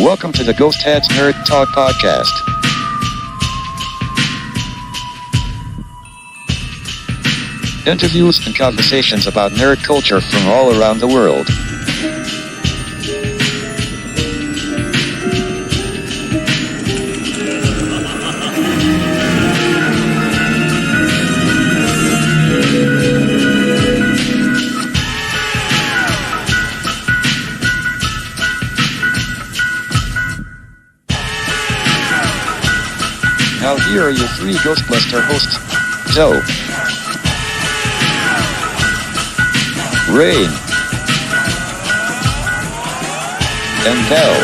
Welcome to the Ghost Heads Nerd Talk Podcast. Interviews and conversations about nerd culture from all around the world. Now here are your three Ghostbuster hosts, Joe, Rain, and Bell.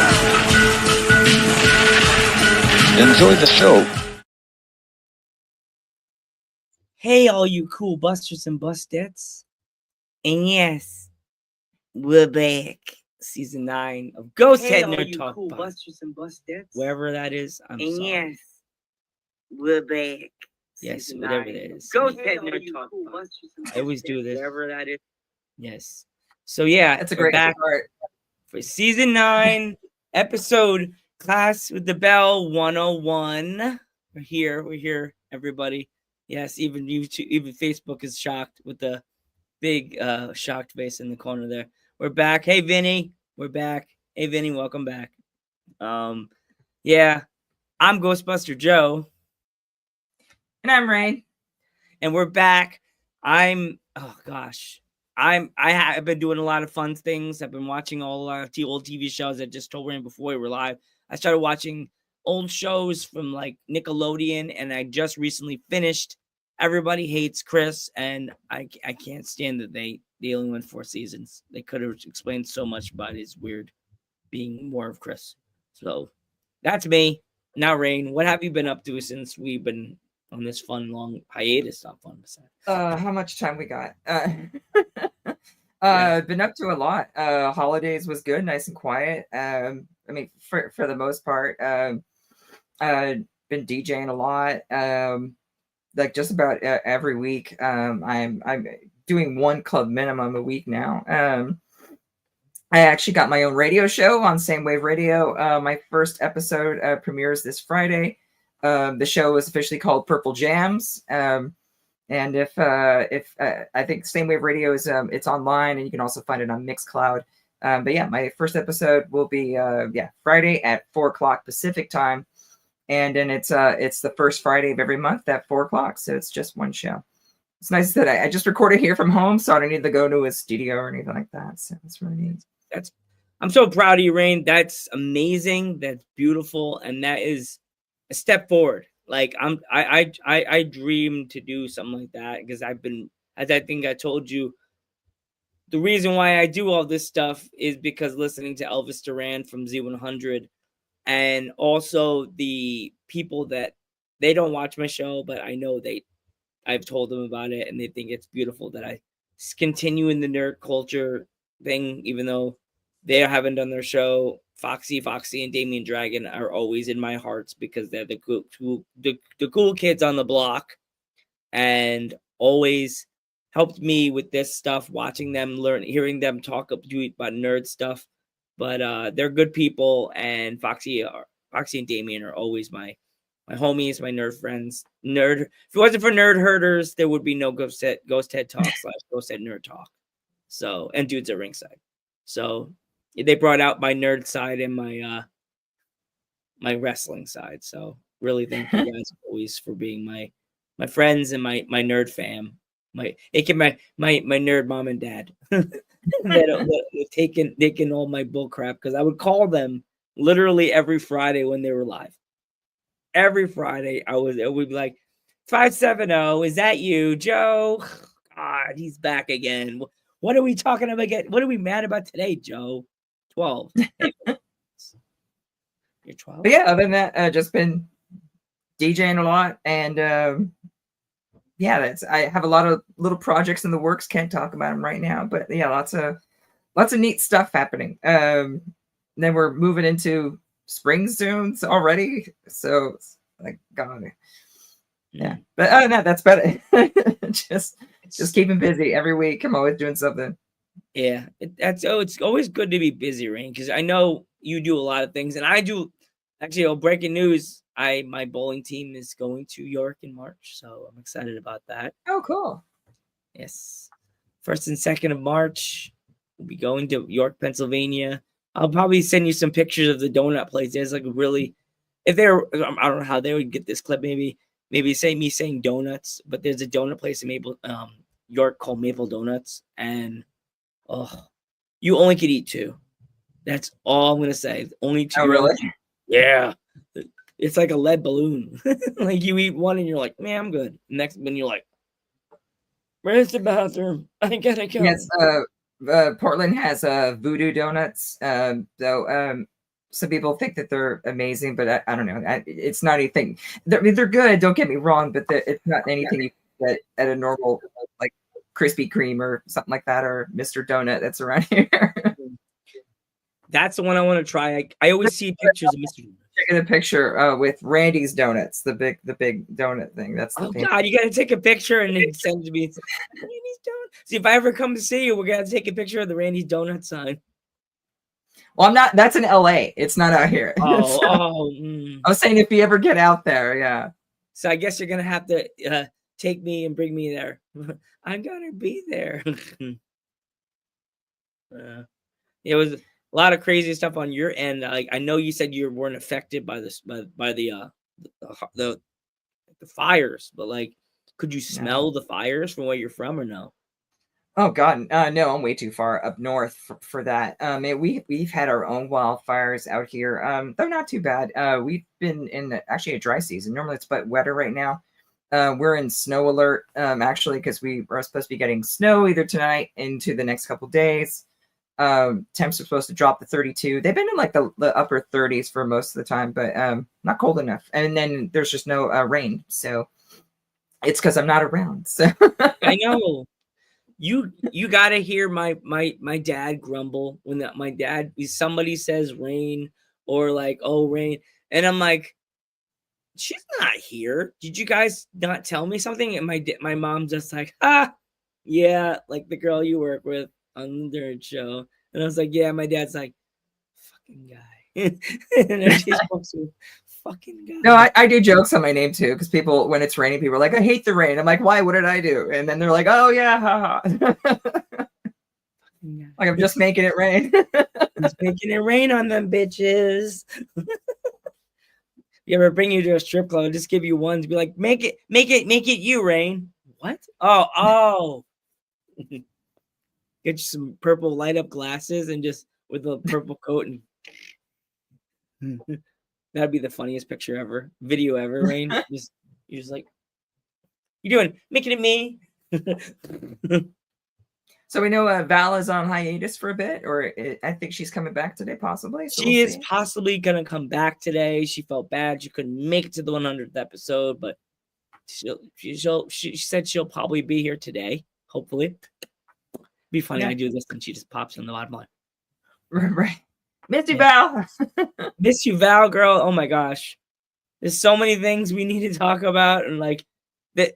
Enjoy the show. Hey, all you cool busters and bustettes. And yes, we're back. Season 9 of Ghost Head Nerd Talk. Cool busters and bustettes. Wherever that is, I'm sorry. Yes, we're back. Yes, Season whatever 9 it of is. Ghost Yeah. Head Nerd Talk. I always do this. Wherever that is. Yes. So yeah, That's a we're great back start. for season 9, episode Class with the Bell 101. We're here, everybody. Yes, even YouTube, even Facebook is shocked with the big shocked face in the corner there. We're back. Hey Vinny, we're back. Hey Vinny, welcome back. Yeah, I'm Ghostbuster Joe. And I'm Rain. And we're back. I've been doing a lot of fun things. I've been watching all our old TV shows. I just told Rain before we were live. I started watching old shows from like Nickelodeon, and I just recently finished Everybody Hates Chris, and I can't stand that they only went 4 seasons. They could have explained so much about his weird being more of Chris. So that's me. Now, Rain, what have you been up to since we've been on this fun long hiatus? Not fun to say. How much time we got? Yeah. Been up to a lot. Holidays was good, nice and quiet. I mean, for the most part. Been DJing a lot. Like just about every week. I'm doing one club minimum a week now. I actually got my own radio show on Same Wave Radio. My first episode premieres this Friday. The show is officially called Purple Jams. And if I think Same Wave Radio is it's online, and you can also find it on Mixcloud. But yeah, my first episode will be Friday at 4:00 Pacific time, and then it's the first Friday of every month at 4:00. So it's just one show. It's nice that I just recorded here from home, so I don't need to go to a studio or anything like that. So it's really neat. I'm so proud of you, Rain. That's amazing. That's beautiful, and that is a step forward. Like I dream to do something like that, because I've been, as I think I told you, the reason why I do all this stuff is because listening to Elvis Duran from Z100, and also the people that they don't watch my show, but I know I've told them about it, and they think it's beautiful that I continue in the nerd culture thing, even though they haven't done their show. Foxy, and Damien Dragon are always in my hearts, because they're the cool kids on the block, and always helped me with this stuff, watching them learn, hearing them talk about nerd stuff. But they're good people, and Foxy and Damien are always my homies, my nerd friends. If it wasn't for Nerd Herders, there would be no Ghost Head Talk / Ghost Head Nerd Talk. So, and Dudes at Ringside. So they brought out my nerd side and my wrestling side. So really thank you guys always for being my friends and my nerd fam. My nerd mom and dad that taking all my bull crap, because I would call them literally every Friday when they were live. Every Friday it would be like, 570, is that you, Joe? God, he's back again. What are we talking about again? What are we mad about today, Joe? 12. You're 12? But yeah, other than that, just been DJing a lot, and I have a lot of little projects in the works. Can't talk about them right now, but yeah, lots of neat stuff happening. Then we're moving into spring soon already, so it's like, God, yeah. But other than that, that's about it. just keeping busy every week. I'm always doing something. Yeah, it's always good to be busy, Rain, because I know you do a lot of things, and I do. Actually, breaking news: my bowling team is going to York in March, so I'm excited about that. Oh, cool. Yes, 1st and 2nd of March, we'll be going to York, Pennsylvania. I'll probably send you some pictures of the donut place. There's like really, if they're, I don't know how they would get this clip. Maybe say me saying donuts, but there's a donut place in York called Maple Donuts, and you only could eat 2. That's all I'm gonna say. Only 2. Oh, really? Yeah. It's like a lead balloon. Like you eat one and you're like, man, I'm good. Next one you're like, where's the bathroom? I gotta go. Yes, Portland has Voodoo Donuts. Some people think that they're amazing, but I don't know. It's not anything. They're good. Don't get me wrong, but it's not anything you can get at a normal like Krispy Kreme or something like that, or Mr. Donut that's around here. That's the one I want to try. I always see pictures of Mr. Taking a picture with Randy's Donuts, the big donut thing. That's the thing. God, you gotta take a picture and then send it to me. Randy's Donuts. See, if I ever come to see you, we're gonna take a picture of the Randy's Donut sign. Well, I'm not. That's in LA. It's not out here. I was saying if you ever get out there, yeah. So I guess you're gonna have to take me and bring me there. I'm gonna be there. It was a lot of crazy stuff on your end. Like I know you said you weren't affected by this, by the fires, but like, could you smell the fires from where you're from or no? Oh God, no! I'm way too far up north for that. We've had our own wildfires out here. They're not too bad. We've been in actually a dry season. Normally it's but wetter right now. We're in snow alert actually because we are supposed to be getting snow either tonight into the next couple days. Temps are supposed to drop to 32. They've been in like the upper 30s for most of the time, but not cold enough. And then there's just no rain, so it's because I'm not around. So I know. You got to hear my dad grumble when somebody says rain or like, oh, rain. And I'm like, she's not here. Did you guys not tell me something? And my mom's just like, yeah, like the girl you work with on the Dirt Show. And I was like, yeah, my dad's like, fucking guy. And she's also, fucking guy. No, I do jokes on my name too, because people, when it's raining, people are like, I hate the rain. I'm like, why? What did I do? And then they're like, oh yeah, haha. Like I'm just making it rain. Just making it rain on them bitches. You ever bring you to a strip club, just give you ones, be like, make it you, Rain. What? Oh. Get you some purple light up glasses and just with a purple coat and that'd be the funniest picture ever, video ever, Rain. You're just like, you doing? Making it me. So we know Val is on hiatus for a bit, or I think she's coming back today, possibly. So she is possibly gonna come back today. She felt bad she couldn't make it to the 100th episode, but she said she'll probably be here today. Hopefully, be funny. Yeah. I do this and she just pops in the bottom line. Right, miss you, Val. Miss you, Val, girl. Oh my gosh, there's so many things we need to talk about, and like that.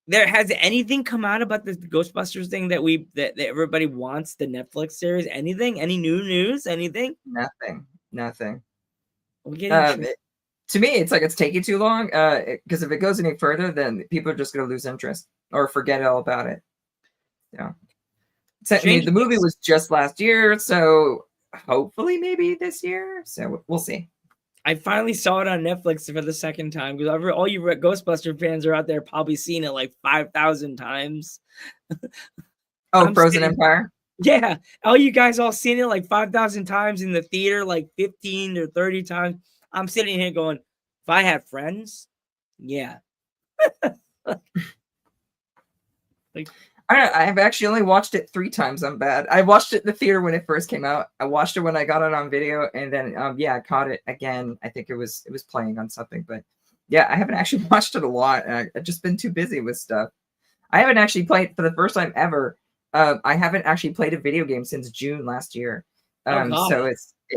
There has anything come out about the Ghostbusters thing that everybody wants, the Netflix series? Anything? Any new news? Anything? Nothing. To me, it's like it's taking too long. Because if it goes any further, then people are just going to lose interest or forget all about it. Yeah. So, I mean, the movie was just last year, so hopefully maybe this year. So we'll see. I finally saw it on Netflix for the second time because all you Ghostbuster fans are out there probably seen it like 5,000 times. Oh, Frozen Empire? Yeah. All you guys all seen it like 5,000 times in the theater, like 15 or 30 times. I'm sitting here going, if I had friends, yeah. I've actually only watched it 3 times. I'm bad. I watched it in the theater when it first came out. I watched it when I got it on video, and then I caught it again. I think it was playing on something, but yeah, I haven't actually watched it a lot. I've just been too busy with stuff. I haven't actually played for the first time ever. I haven't actually played a video game since June last year. So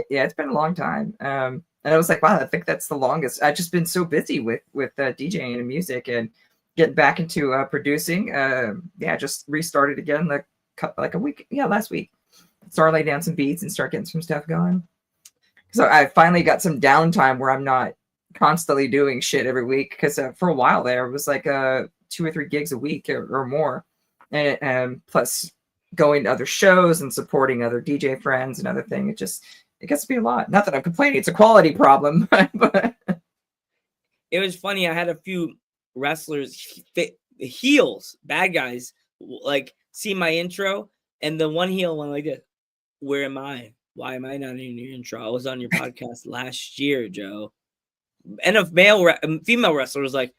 it's been a long time. And I was like, wow, I think that's the longest. I've just been so busy with DJing and music and getting back into producing. Just restarted again like a week. Yeah, last week. Started laying down some beats and start getting some stuff going. So I finally got some downtime where I'm not constantly doing shit every week, because for a while there it was like 2 or 3 gigs a week or more, and plus going to other shows and supporting other DJ friends and other things. It gets to be a lot. Not that I'm complaining; it's a quality problem. But It was funny. I had a few wrestlers, heels, bad guys, like see my intro, and the one heel went like this. Where am I? Why am I not in your intro? I was on your podcast last year, Joe. And a female wrestler was like,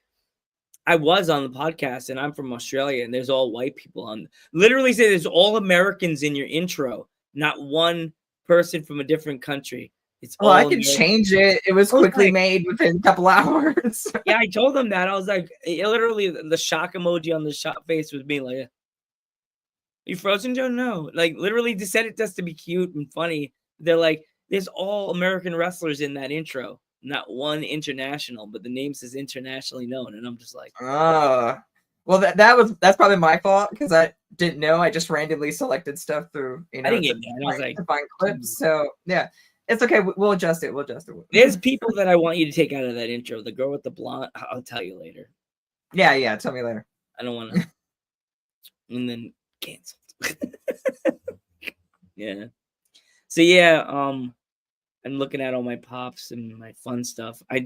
I was on the podcast and I'm from Australia and there's all white people on. Literally say there's all Americans in your intro, not one person from a different country. It's well, all I could American. change it. It was quickly made within a couple hours. Yeah, I told them that. I was like, literally the shock emoji on the shot face was being like, you frozen, Joe? No. Like, literally just said it just to be cute and funny. They're like, there's all American wrestlers in that intro, not one international, but the name says internationally known. And I'm just like, well, that's probably my fault, because I didn't know. I just randomly selected stuff through, I didn't get mad. I was like, to find clips. So yeah, it's okay. We'll adjust it. There's people that I want you to take out of that intro. The girl with the blonde, I'll tell you later. Yeah. Tell me later. I don't want to. And then canceled. Yeah. So yeah, I'm looking at all my pops and my fun stuff. I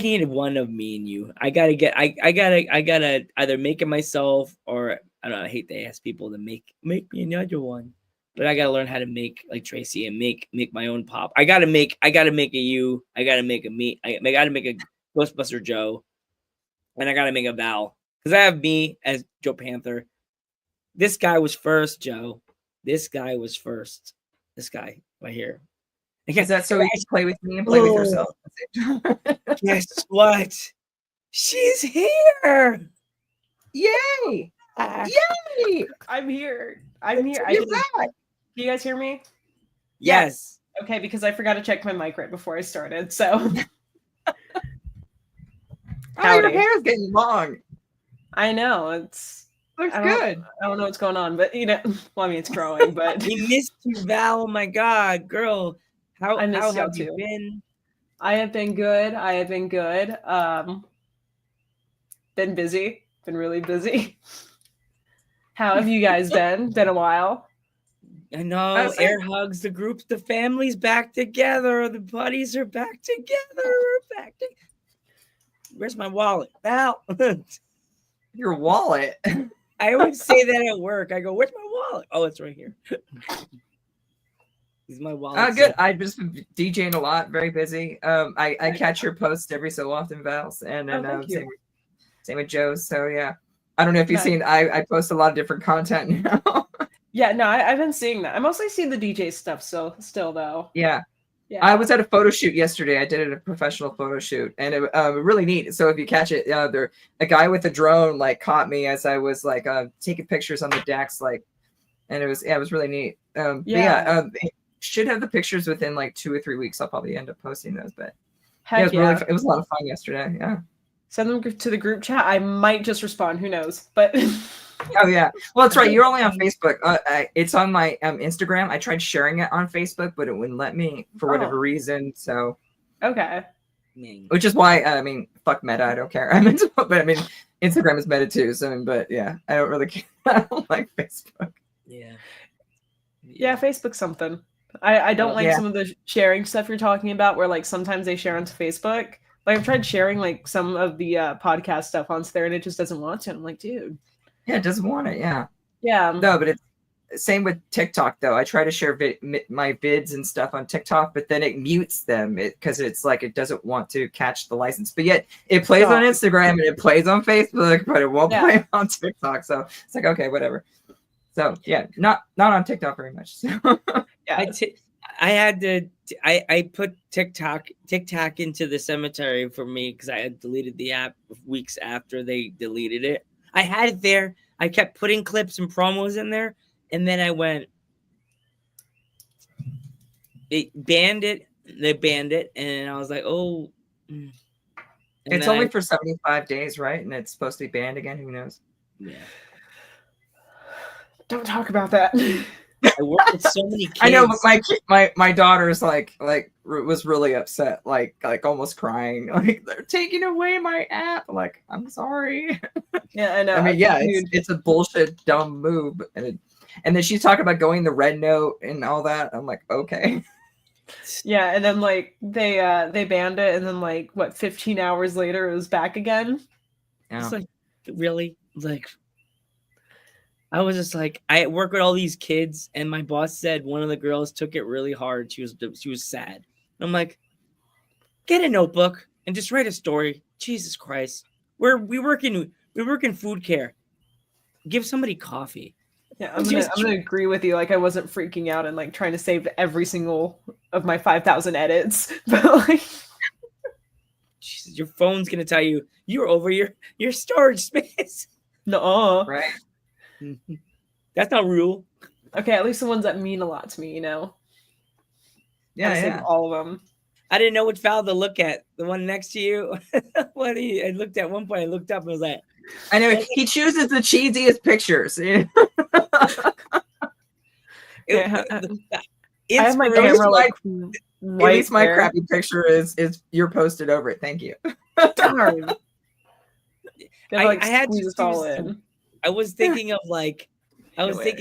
need one of me and you. I gotta either make it myself, or I don't know. I hate to ask people to make me another one, but I gotta learn how to make like Tracy and make my own pop. I gotta make a you. I gotta make a me. I gotta make a Ghostbuster Joe, and I gotta make a Val, because I have me as Joe Panther. This guy was first, Joe. This guy was first. This guy right here. Is that so you can play with me and play with yourself? Guess what? She's here. Yay! Yay! I'm here. I'm here. You're back. Can you guys hear me? Yes. Okay, because I forgot to check my mic right before I started. So Oh, your Howdy. hair's getting long. I know it's Looks I don't- good. I don't know what's going on, but well, I mean it's growing, but We missed you, Val. Oh my God, girl. How I missed how y'all have you too. been? I have been good. Been busy. Been really busy. How have you guys been? Been a while. I know. That's Air hugs. The group, the family's back together. The buddies are back together. We're back together. Where's my wallet, Val? Your wallet. I always say that at work. I go, "Where's my wallet?" Oh, it's right here. Is my wallet? Good. I've just been DJing a lot, very busy. I catch your posts every so often, Vals, and then thank you. same with Joe's. So yeah, I don't know if you've Nice. seen. I post a lot of different content now. Yeah, no, I've been seeing that. I mostly see the DJ stuff still though. Yeah. Yeah. I was at a photo shoot yesterday. I did a professional photo shoot, and it really neat. So if you catch it, a guy with a drone like caught me as I was like taking pictures on the decks, like, and it was really neat. Should have the pictures within like 2 or 3 weeks. I'll probably end up posting those, but Heck it was yeah. really it was a lot of fun yesterday. Yeah. Send them to the group chat. I might just respond. Who knows? But Oh yeah. Well, that's right. You're only on Facebook. It's on my Instagram. I tried sharing it on Facebook, but it wouldn't let me for whatever reason. So, okay. Man. which is why I mean, fuck Meta. I don't care. But I mean, Instagram is Meta too. So, but yeah, I don't really care. I don't like Facebook. Yeah. Yeah, Facebook's something. I don't like Yeah. some of the sharing stuff you're talking about, where like sometimes they share onto Facebook. Like I've tried sharing like some of the podcast stuff onto there, and it just doesn't want to. I'm like, dude. Yeah, it doesn't want it. Yeah. Yeah. No, but it's same with TikTok though. I try to share my vids and stuff on TikTok, but then it mutes them because it's like it doesn't want to catch the license. But yet it plays on Instagram and it plays on Facebook, but it won't play on TikTok. So it's like, okay, whatever. So yeah, not on TikTok very much. So. Yeah. I put TikTok into the cemetery for me because I had deleted the app weeks after they deleted it. I had it there. I kept putting clips and promos in there, and then I went. It banned it. They banned it, and I was like, "Oh." And it's then only for 75 days, right? And it's supposed to be banned again. Who knows? Yeah. Don't talk about that. I work with so many kids. I know, but my daughter's was really upset, like almost crying, like they're taking away my app. Like, I'm sorry. Yeah, I know. I mean, yeah, Dude, it's a bullshit, dumb move, and then she's talking about going the red note and all that. I'm like, okay. yeah, and then like they banned it, and then like what, 15 hours later it was back again. Yeah. It's like, really? Like, I was just like, I work with all these kids, and my boss said one of the girls took it really hard. She was sad. I'm like, get a notebook and just write a story. Jesus Christ, we work in food care. Give somebody coffee. Yeah, I'm gonna agree with you. Like, I wasn't freaking out and like trying to save every single of my 5,000 edits, but like, Jesus, your phone's gonna tell you you're over your storage space. no. Right. That's not real. Okay, at least the ones that mean a lot to me, you know. Yeah, I saved yeah. all of them. I didn't know which file to look at. The one next to you. I looked at one point. I looked up and was like, I know he chooses the cheesiest pictures. Yeah, I have my inspiration- camera like At right least my there. crappy picture is you're posted over it. Thank you. Darn. Gotta, like, I had to squeeze this all choose some- in. I was thinking of like, No way.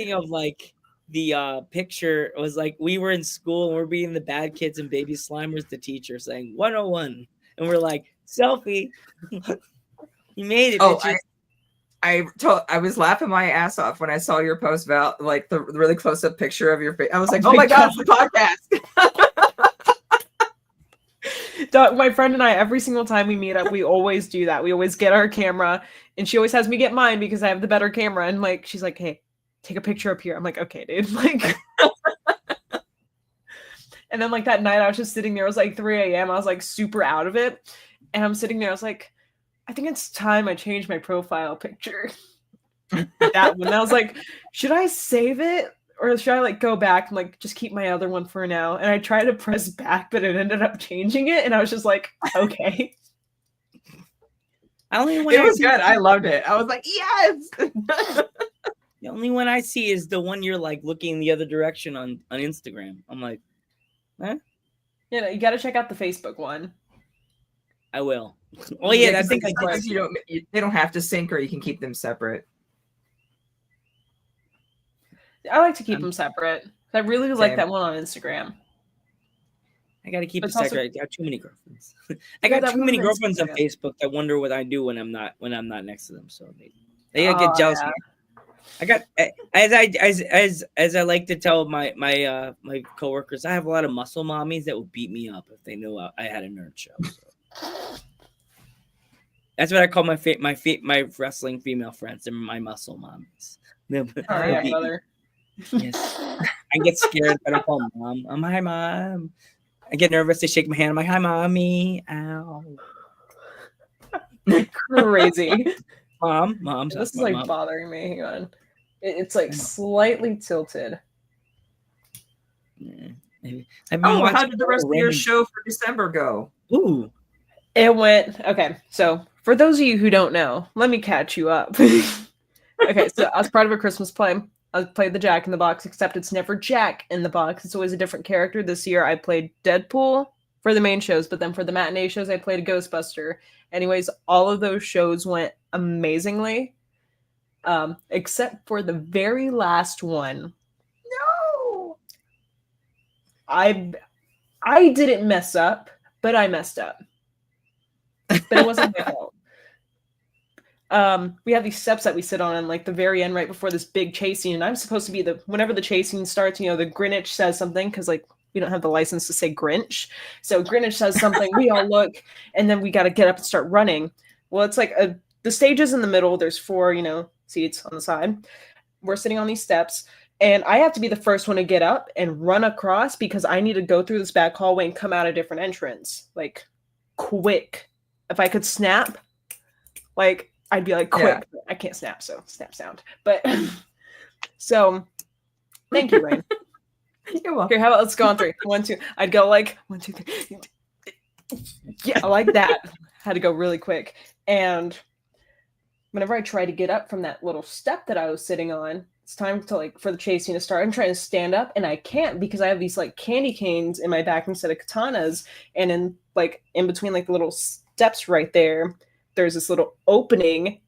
the picture was like we were in school and we're being the bad kids and Baby Slimer's the teacher saying 101 and we're like selfie. You made it. Oh, bitches. I was laughing my ass off when I saw your post, Val, like the really close up picture of your face. I was like, Oh oh my my god, it's the podcast. Doug, my friend and I, every single time we meet up, we always do that. We always get our camera, and she always has me get mine because I have the better camera. And like, she's like, "Hey, take a picture up here." I'm like, "Okay, dude." Like, and then like that night, I was just sitting there. It was like 3 a.m. I was like super out of it, and I'm sitting there. I was like, "I think it's time I change my profile picture." That one. I was like, "Should I save it?" Or should I like go back and like just keep my other one for now? And I tried to press back, but it ended up changing it. And I was just like, okay. I only one It I was see- good. I loved it. I was like, yes. The only one I see is the one you're like looking the other direction on Instagram. I'm like, You know, you got to check out the Facebook one. I will. Oh yeah, I 'cause think I sometimes did. they don't have to sync, or you can keep them separate. I like to keep them separate. I really like Same. that one on Instagram. I gotta keep it It's also- separate. I got too many girlfriends. I Yeah, got that too one many on girlfriends on Instagram. Facebook that wonder what I do when I'm not next to them. So they get Oh, jealous. yeah. I got as I like to tell my my coworkers, I have a lot of muscle mommies that would beat me up if they knew I had a nerd show. So. That's what I call my wrestling female friends. They're my muscle mommies. They'll Oh, beat yeah, me. brother. Yes. I get scared if I don't call them mom. I'm hi mom. I get nervous. They shake my hand. I'm like, hi mommy. Ow. Crazy. Mom. This is like bothering me. Hang on. It's like slightly tilted. Yeah, maybe. I've been Oh, how watching did the rest of your random- show for December go? Ooh. It went okay. So for those of you who don't know, let me catch you up. Okay, so I was part of a Christmas play. I played the Jack in the Box, except it's never Jack in the Box. It's always a different character. This year I played Deadpool for the main shows, but then for the matinee shows I played a Ghostbuster. Anyways, all of those shows went amazingly, except for the very last one. No. I didn't mess up, but I messed up. But it wasn't my fault. We have these steps that we sit on like the very end right before this big chase scene, and I'm supposed to be whenever the chase scene starts, you know, the Grinch says something because like we don't have the license to say Grinch. So Grinch says something, we all look, and then we got to get up and start running. Well, it's like the stage is in the middle. There's 4, seats on the side. We're sitting on these steps, and I have to be the first one to get up and run across because I need to go through this back hallway and come out a different entrance, like quick. If I could snap, like I'd be like quick. Yeah. But I can't snap, so snap sound. But so, thank you, Rain. You're welcome. Here, how about let's go on 3. 1, 2. I'd go like 1, 2, 3. Yeah, like that. Had to go really quick. And whenever I tried to get up from that little step that I was sitting on, it's time to like for the chase scene to start. I'm trying to stand up and I can't because I have these like candy canes in my back instead of katanas. And in between like the little steps right there, there's this little opening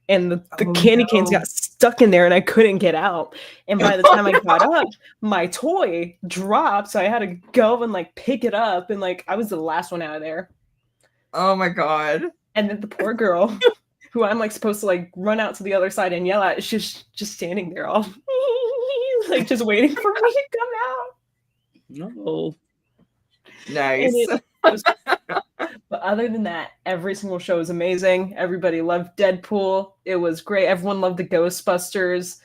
and the candy canes got stuck in there and I couldn't get out. And by the time I got up, my toy dropped. So I had to go and like pick it up. And like I was the last one out of there. Oh my God. And then the poor girl who I'm like supposed to like run out to the other side and yell at, she's just standing there all like just waiting for me to come out. No. Nice. But other than that, every single show was amazing. Everybody loved Deadpool. It was great. Everyone loved the Ghostbusters.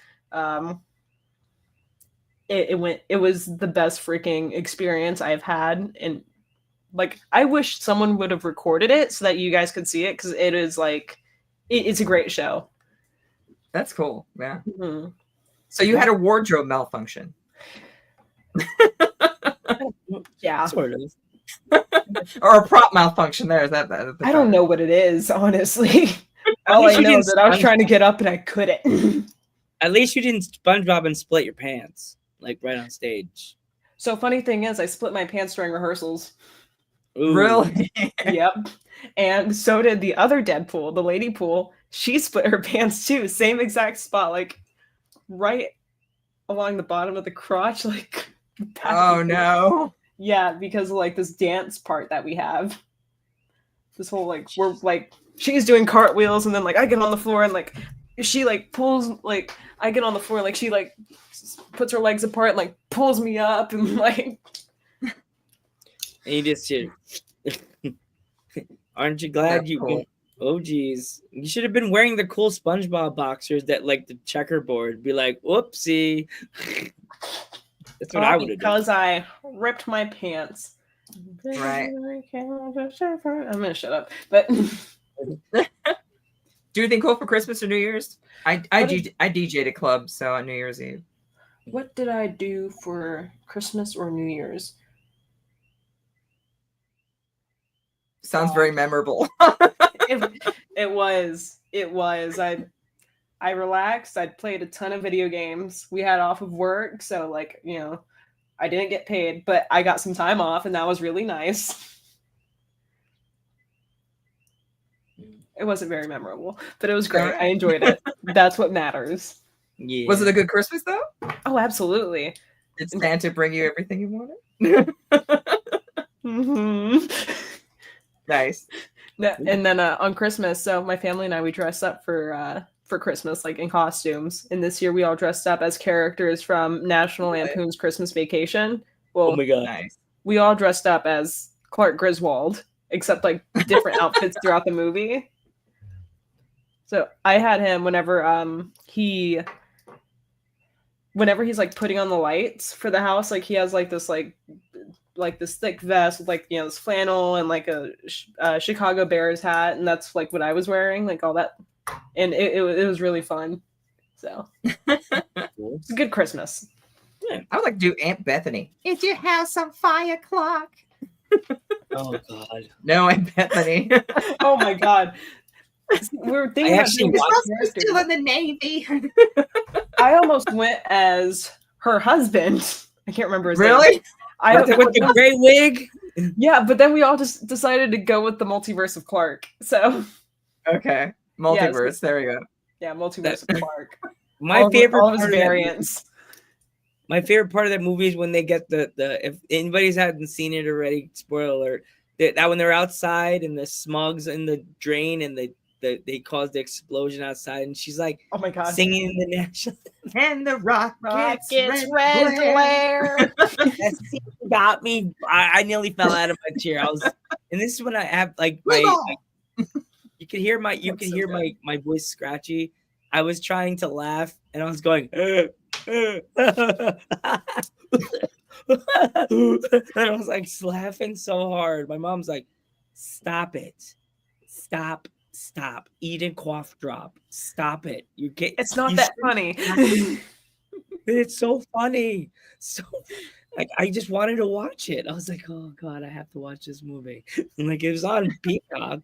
It was the best freaking experience I've had. And like, I wish someone would have recorded it so that you guys could see it, because it is like, it's a great show. That's cool. Yeah. Mm-hmm. So you had a wardrobe malfunction. Yeah. Sort of. Or a prop malfunction there. Is that I don't know what it is, honestly. All I least you know didn't is that I was sponge- trying to get up and I couldn't. At least you didn't SpongeBob and split your pants like right on stage. So funny thing is, I split my pants during rehearsals. Ooh. Really? Yep. And so did the other Deadpool, the lady pool. She split her pants too. Same exact spot, like right along the bottom of the crotch. Like, Oh no. yeah, because of like this dance part that we have. This whole like, we're like, she's doing cartwheels and then like I get on the floor and like she like pulls, like I get on the floor, like she like puts her legs apart and like pulls me up and like. And you just should. Aren't you glad That's you? cool. Oh geez, you should have been wearing the cool SpongeBob boxers that like the checkerboard. Be like, whoopsie. That's what I would have done. Because I ripped my pants. Right. I'm gonna shut up. But Do anything cool for Christmas or New Year's? I DJ'd a club, so on New Year's Eve. what did I do for Christmas or New Year's? Sounds very memorable. It was. I relaxed. I played a ton of video games. We had off of work, so like, you know, I didn't get paid, but I got some time off and that was really nice. It wasn't very memorable, but it was great. I enjoyed it. That's what matters. Yeah. Was it a good Christmas though? Oh, absolutely. Did Santa bring you everything you wanted? Mm-hmm. Nice. And then on Christmas, so my family and I, we dressed up for Christmas, like in costumes. And this year we all dressed up as characters from National Lampoon's Christmas Vacation. Well, Oh my god. Nice. we all dressed up as Clark Griswold, except like different outfits throughout the movie. So I had him whenever he's like putting on the lights for the house, like he has like this this thick vest with like, you know, this flannel and like a Chicago Bears hat, and that's like what I was wearing, like all that, and it was really fun. So it's a good Christmas. I would like to do Aunt Bethany. Is your house on fire, Clark? Oh god. No, Aunt Bethany. Oh my god. We were thinking I about actually doing this watched- character. Still in the Navy. I almost went as her husband. I can't remember his name. Really? With the gray wig. Yeah, but then we all just decided to go with the multiverse of Clark. So Okay. Multiverse. There we go. yeah, multiverse of Clark. My all favorite all of his part of that variants. My favorite part of that movie is when they get the if anybody's hadn't seen it already, spoiler alert, that when they're outside and the smog's in the drain and they caused the explosion outside and she's like Oh my god. singing the national. And the rockets red glare. That scene got me. I nearly fell out of my chair. I was, and this is when I have like you can hear my That's so my voice scratchy. I was trying to laugh and I was going. And I was like laughing so hard. My mom's like, "Stop it! Stop! Eat and cough drop. Stop it! You get. It's not you that shouldn't- funny. It's so funny. So like I just wanted to watch it. I was like, oh god, I have to watch this movie. And like it was on Peacock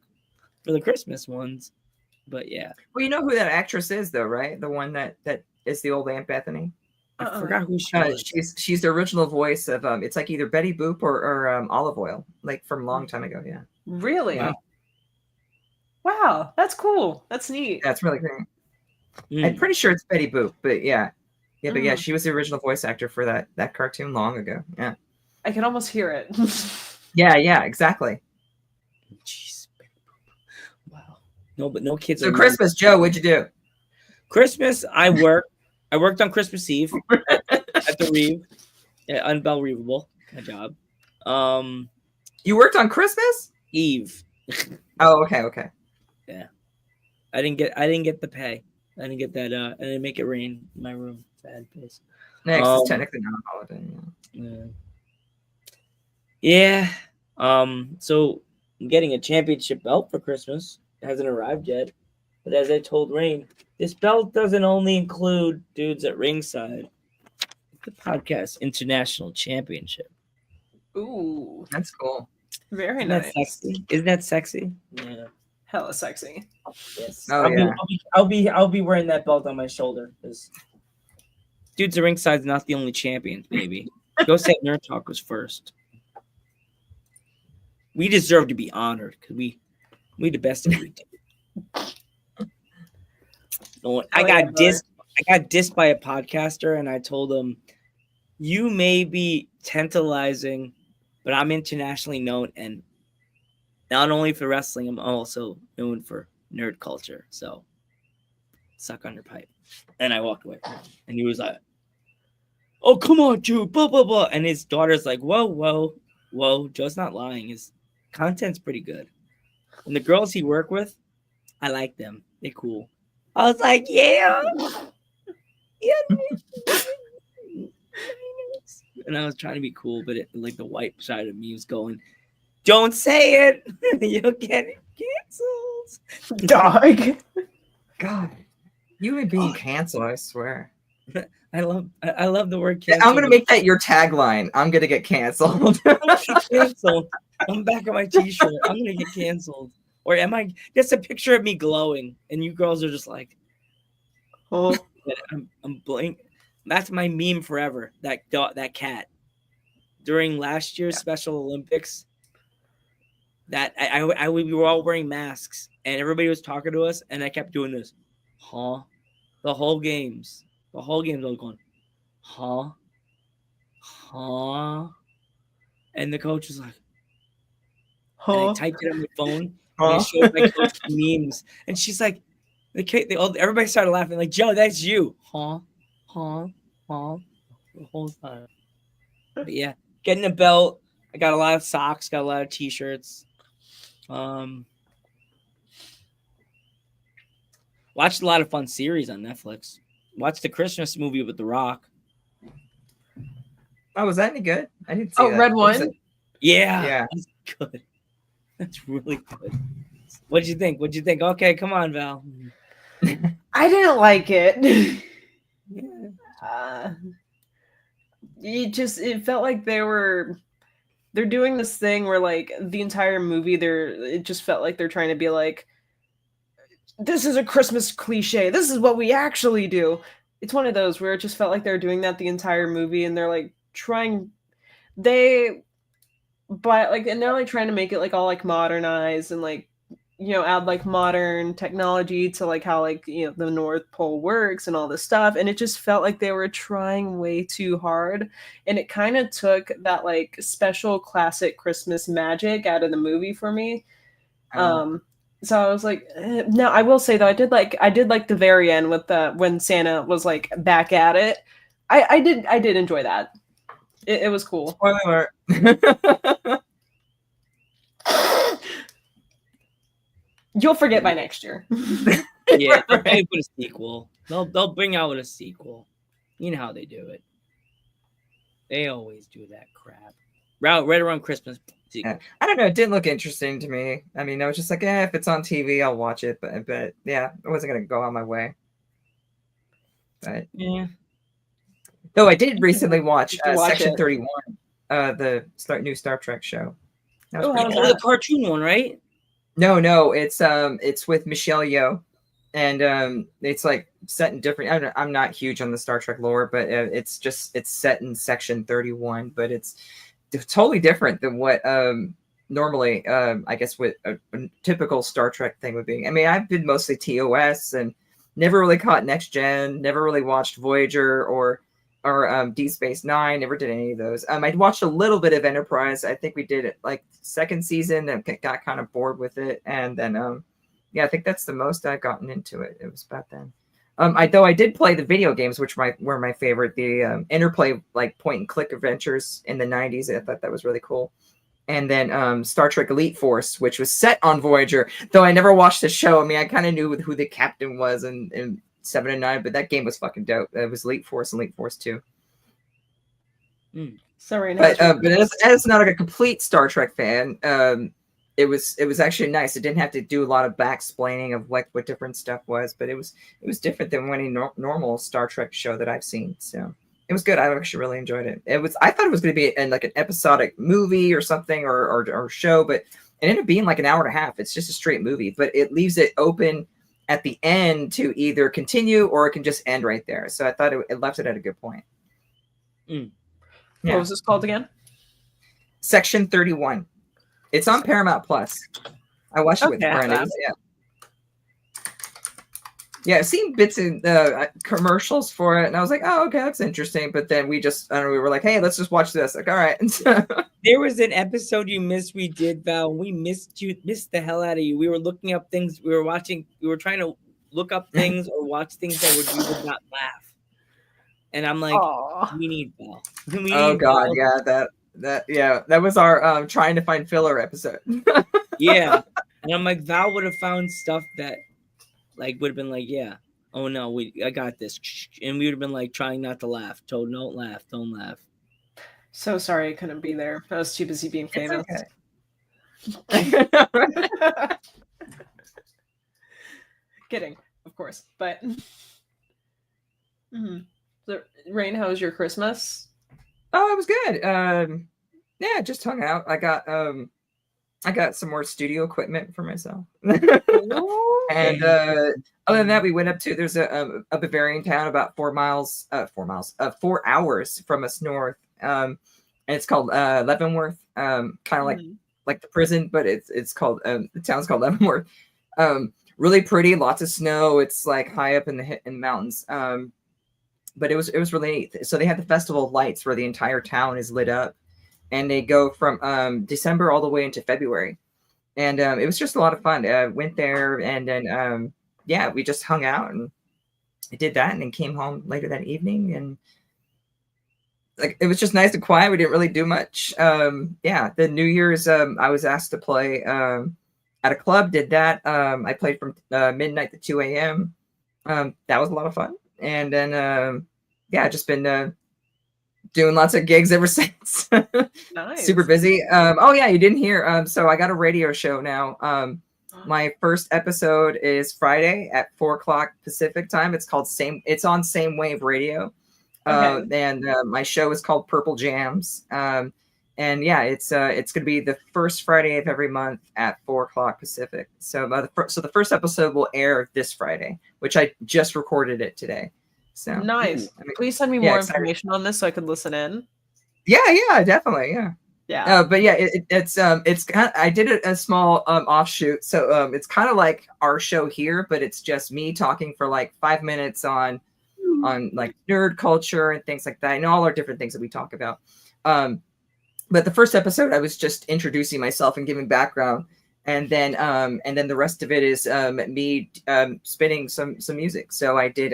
for the Christmas ones. But yeah, Well, you know who that actress is, though, right? The one that is the old Aunt Bethany. I forgot who she was. She's the original voice of it's like either Betty Boop or Olive Oil, like from a long time ago. Yeah, Really? Wow. Wow, that's cool. That's neat. that's really great. Mm. I'm pretty sure it's Betty Boop, but yeah, but yeah, Mm. she was the original voice actor for that cartoon long ago. Yeah, I can almost hear it. yeah, exactly. Jeez. Wow. No, but no kids. So are Christmas, Joe, what'd you do? Christmas, I worked. I worked on Christmas Eve at the Reeve, Unbelievable. My job. You worked on Christmas? Eve. Oh, okay. I didn't get the pay. I didn't get that. I didn't make it rain in my room. Bad piss. Next, Um, it's technically not a holiday. Yeah. So I'm getting a championship belt for Christmas. It hasn't arrived yet. But as I told Rain, this belt doesn't only include dudes at ringside. It's the podcast international championship. Ooh, That's cool. very Isn't nice. that sexy? Isn't that sexy? Yeah. Hella sexy. Yes. Oh, yeah. I'll be wearing that belt on my shoulder because dudes at ringside's not the only champion, baby. Go say Nerd Talk was first. We deserve to be honored because we the best at what we do. No, I got dissed by a podcaster, and I told him, "You may be tantalizing, but I'm internationally known, and not only for wrestling, I'm also known for nerd culture. So, suck on your pipe." And I walked away, and he was like, "Oh, come on, dude, blah blah blah." And his daughter's like, "Whoa, Joe's not lying. His content's pretty good." And the girls he worked with, I like them. They're cool. I was like, yeah. And I was trying to be cool, but like the white side of me was going, "Don't say it. You'll get it canceled." Dog. God, you would be canceled, I swear. I love the word Yeah, cancel. I'm gonna make that your tagline. I'm gonna get canceled. canceled. I'm back on my t-shirt. I'm gonna get canceled. Or am I? Just a picture of me glowing, and you girls are just like, Oh, I'm blank. That's my meme forever. That cat during last year's Special Olympics. That we were all wearing masks, and everybody was talking to us, and I kept doing this, huh? The whole games I was going, huh, and the coach was like, and I typed it on my phone. And I showed my coach the memes, and she's like, everybody started laughing, like, "Joe, that's you, huh, the whole time." But yeah, getting a belt. I got a lot of socks, got a lot of t-shirts. Watched a lot of fun series on Netflix. Watched the Christmas movie with The Rock. Oh, was that any good? I didn't see Oh, that. Red What was One? it? Yeah, that's good. That's really good. What'd you think? Okay, come on, Val. I didn't like it. Yeah. It felt like they're doing this thing where like the entire movie it just felt like they're trying to be like, this is a Christmas cliche, this is what we actually do. It's one of those where it just felt like they're doing that the entire movie, and they're like trying and they're like trying to make it like all like modernized and like, you know, add like modern technology to like how like, you know, the North Pole works and all this stuff, and it just felt like they were trying way too hard, and it kind of took that like special classic Christmas magic out of the movie for me. So I was like, no, I will say though, I did like the very end with when Santa was like back at it. I did enjoy that. It was cool. Spoiler alert. You'll forget by next year. Yeah, they'll probably put a sequel. They'll bring out a sequel. You know how they do it. They always do that crap. Right around Christmas. Yeah. I don't know. It didn't look interesting to me. I mean, I was just like, if it's on TV, I'll watch it. But yeah, I wasn't gonna go on my way. But Yeah. though I did recently watch watch Section it. 31, the new Star Trek show. That was Oh, pretty how Oh, was the cartoon one, right? No, it's with Michelle Yeoh. and it's like set in different. I'm not huge on the Star Trek lore, but it's set in Section 31, but it's totally different than what normally I guess what a typical Star Trek thing would be. I mean, I've been mostly TOS and never really caught Next Gen, never really watched Voyager or Deep Space Nine, never did any of those. I watched a little bit of Enterprise. I think we did it like second season and got kind of bored with it, and then yeah, I think that's the most I've gotten into it. It was about then. I did play the video games, which were my favorite. The Interplay, like point and click adventures in the 90s. I thought that was really cool. And then Star Trek Elite Force, which was set on Voyager, though I never watched the show. I mean, I kind of knew who the captain was in 7 and 9, but that game was fucking dope. It was Elite Force and Elite Force 2. Sorry, but as not like a complete Star Trek fan, it was actually nice. It didn't have to do a lot of back-splaining of like what different stuff was, but it was different than any normal Star Trek show that I've seen. So it was good. I actually really enjoyed it. I thought it was going to be like an episodic movie or something or show, but it ended up being like an hour and a half. It's just a straight movie, but it leaves it open at the end to either continue or it can just end right there. So I thought it left it at a good point. Yeah. What was this called again? Section 31. It's on Paramount Plus. I watched it with Brennan. Yeah, I've seen bits in commercials for it, and I was like, "Oh, okay, that's interesting." But then we were like, "Hey, let's just watch this." Like, all right. There was an episode you missed. We did, Val. We missed the hell out of you. We were looking up things. We were trying to look up things or watch things that we would not laugh. And I'm like, we need Val. Oh God, Val. That was our trying to find filler episode. Yeah, and I'm like, Val would have found stuff that like would have been like, yeah, oh no, I got this, and we would have been like trying not to laugh. Told, don't laugh. So sorry I couldn't be there. I was too busy being famous. Okay. Kidding, of course, but So, Rain, how was your Christmas? Oh, it was good. Yeah, just hung out. I got some more studio equipment for myself. And other than that, we went up to there's a Bavarian town about 4 hours from us north. And it's called Leavenworth. Kind of like the prison, but it's called the town's called Leavenworth. Really pretty, lots of snow. It's like high up in the mountains. But it was really neat. So they had the Festival of Lights where the entire town is lit up, and they go from December all the way into February. And it was just a lot of fun. Went there, and then we just hung out and I did that, and then came home later that evening, and like it was just nice and quiet. We didn't really do much. The New Year's I was asked to play at a club. Did that. I played from midnight to 2 a.m. That was a lot of fun. And then just been doing lots of gigs ever since. Nice. Super busy. You didn't hear. So I got a radio show now. My first episode is Friday at 4:00 Pacific time. It's on Same Wave Radio. And my show is called Purple Jams. It's going to be the first Friday of every month at 4:00 Pacific. So the first episode will air this Friday, which I just recorded it today. So nice. Please send me more information on this so I could listen in. Yeah, definitely. Yeah. But it's kind of, I did a small offshoot. So it's kind of like our show here, but it's just me talking for like 5 minutes on like nerd culture and things like that, and all our different things that we talk about. But the first episode, I was just introducing myself and giving background, and then the rest of it is me spinning some music. So I did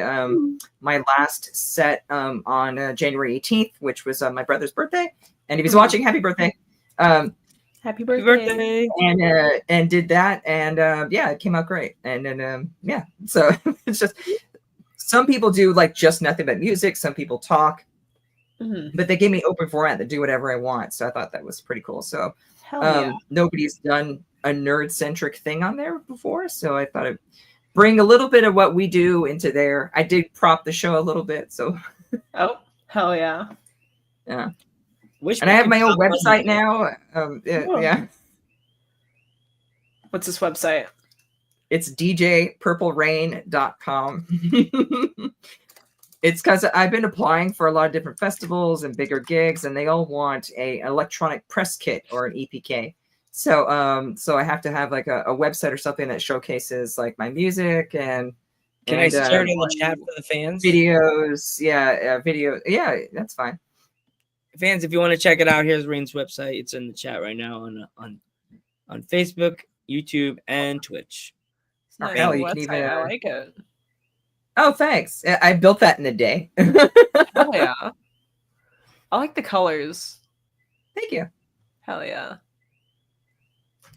my last set on January 18th, which was my brother's birthday, and if he's watching, happy birthday! Happy birthday! And did that, and it came out great. And then so it's just some people do like just nothing but music. Some people talk. But they gave me open format to do whatever I want. So I thought that was pretty cool. So nobody's done a nerd-centric thing on there before. So I thought I'd bring a little bit of what we do into there. I did prop the show a little bit. So oh, hell yeah. Yeah. And I have my own website now. Yeah. What's this website? It's djpurplerain.com. It's because I've been applying for a lot of different festivals and bigger gigs, and they all want a electronic press kit or an EPK. So so I have to have like a website or something that showcases like my music and Can I share it in the chat for the fans? videos. Video. Yeah, that's fine. Fans, if you want to check it out, here's Rain's website. It's in the chat right now on Facebook, YouTube, and Twitch. It's not Hell, a you can website. even, I like it. Oh, thanks. I built that in a day. Hell yeah. I like the colors. Thank you. Hell yeah.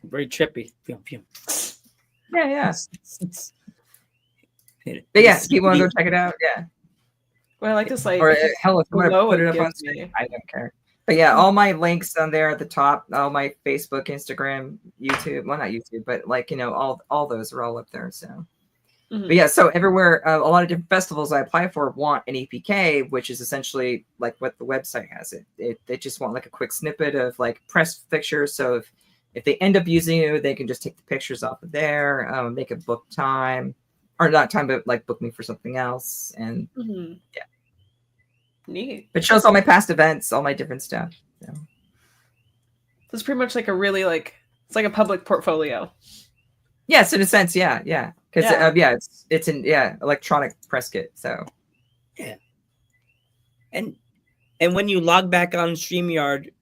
Very trippy. Pew, pew. Yeah. But yeah, people want to go check it out. Yeah. Well, I like this, like, Or hell, if you want to below put it it up on gives screen, me- I don't care. But yeah, all my links on there at the top, all my Facebook, Instagram, YouTube. Well, not YouTube, but like, you know, all those are all up there. So, Mhm. but yeah, so everywhere, a lot of different festivals I apply for want an EPK, which is essentially like what the website has. They just want like a quick snippet of like press pictures. So if they end up using you, they can just take the pictures off of there, make a book time, or not time, but like book me for something else. And Mhm. Yeah. Neat. it shows all my past events, all my different stuff. So. So it's pretty much like a really, like, it's like a public portfolio. Yes, in a sense, yeah. Because Yeah. it's an electronic press kit. So And when you log back on StreamYard,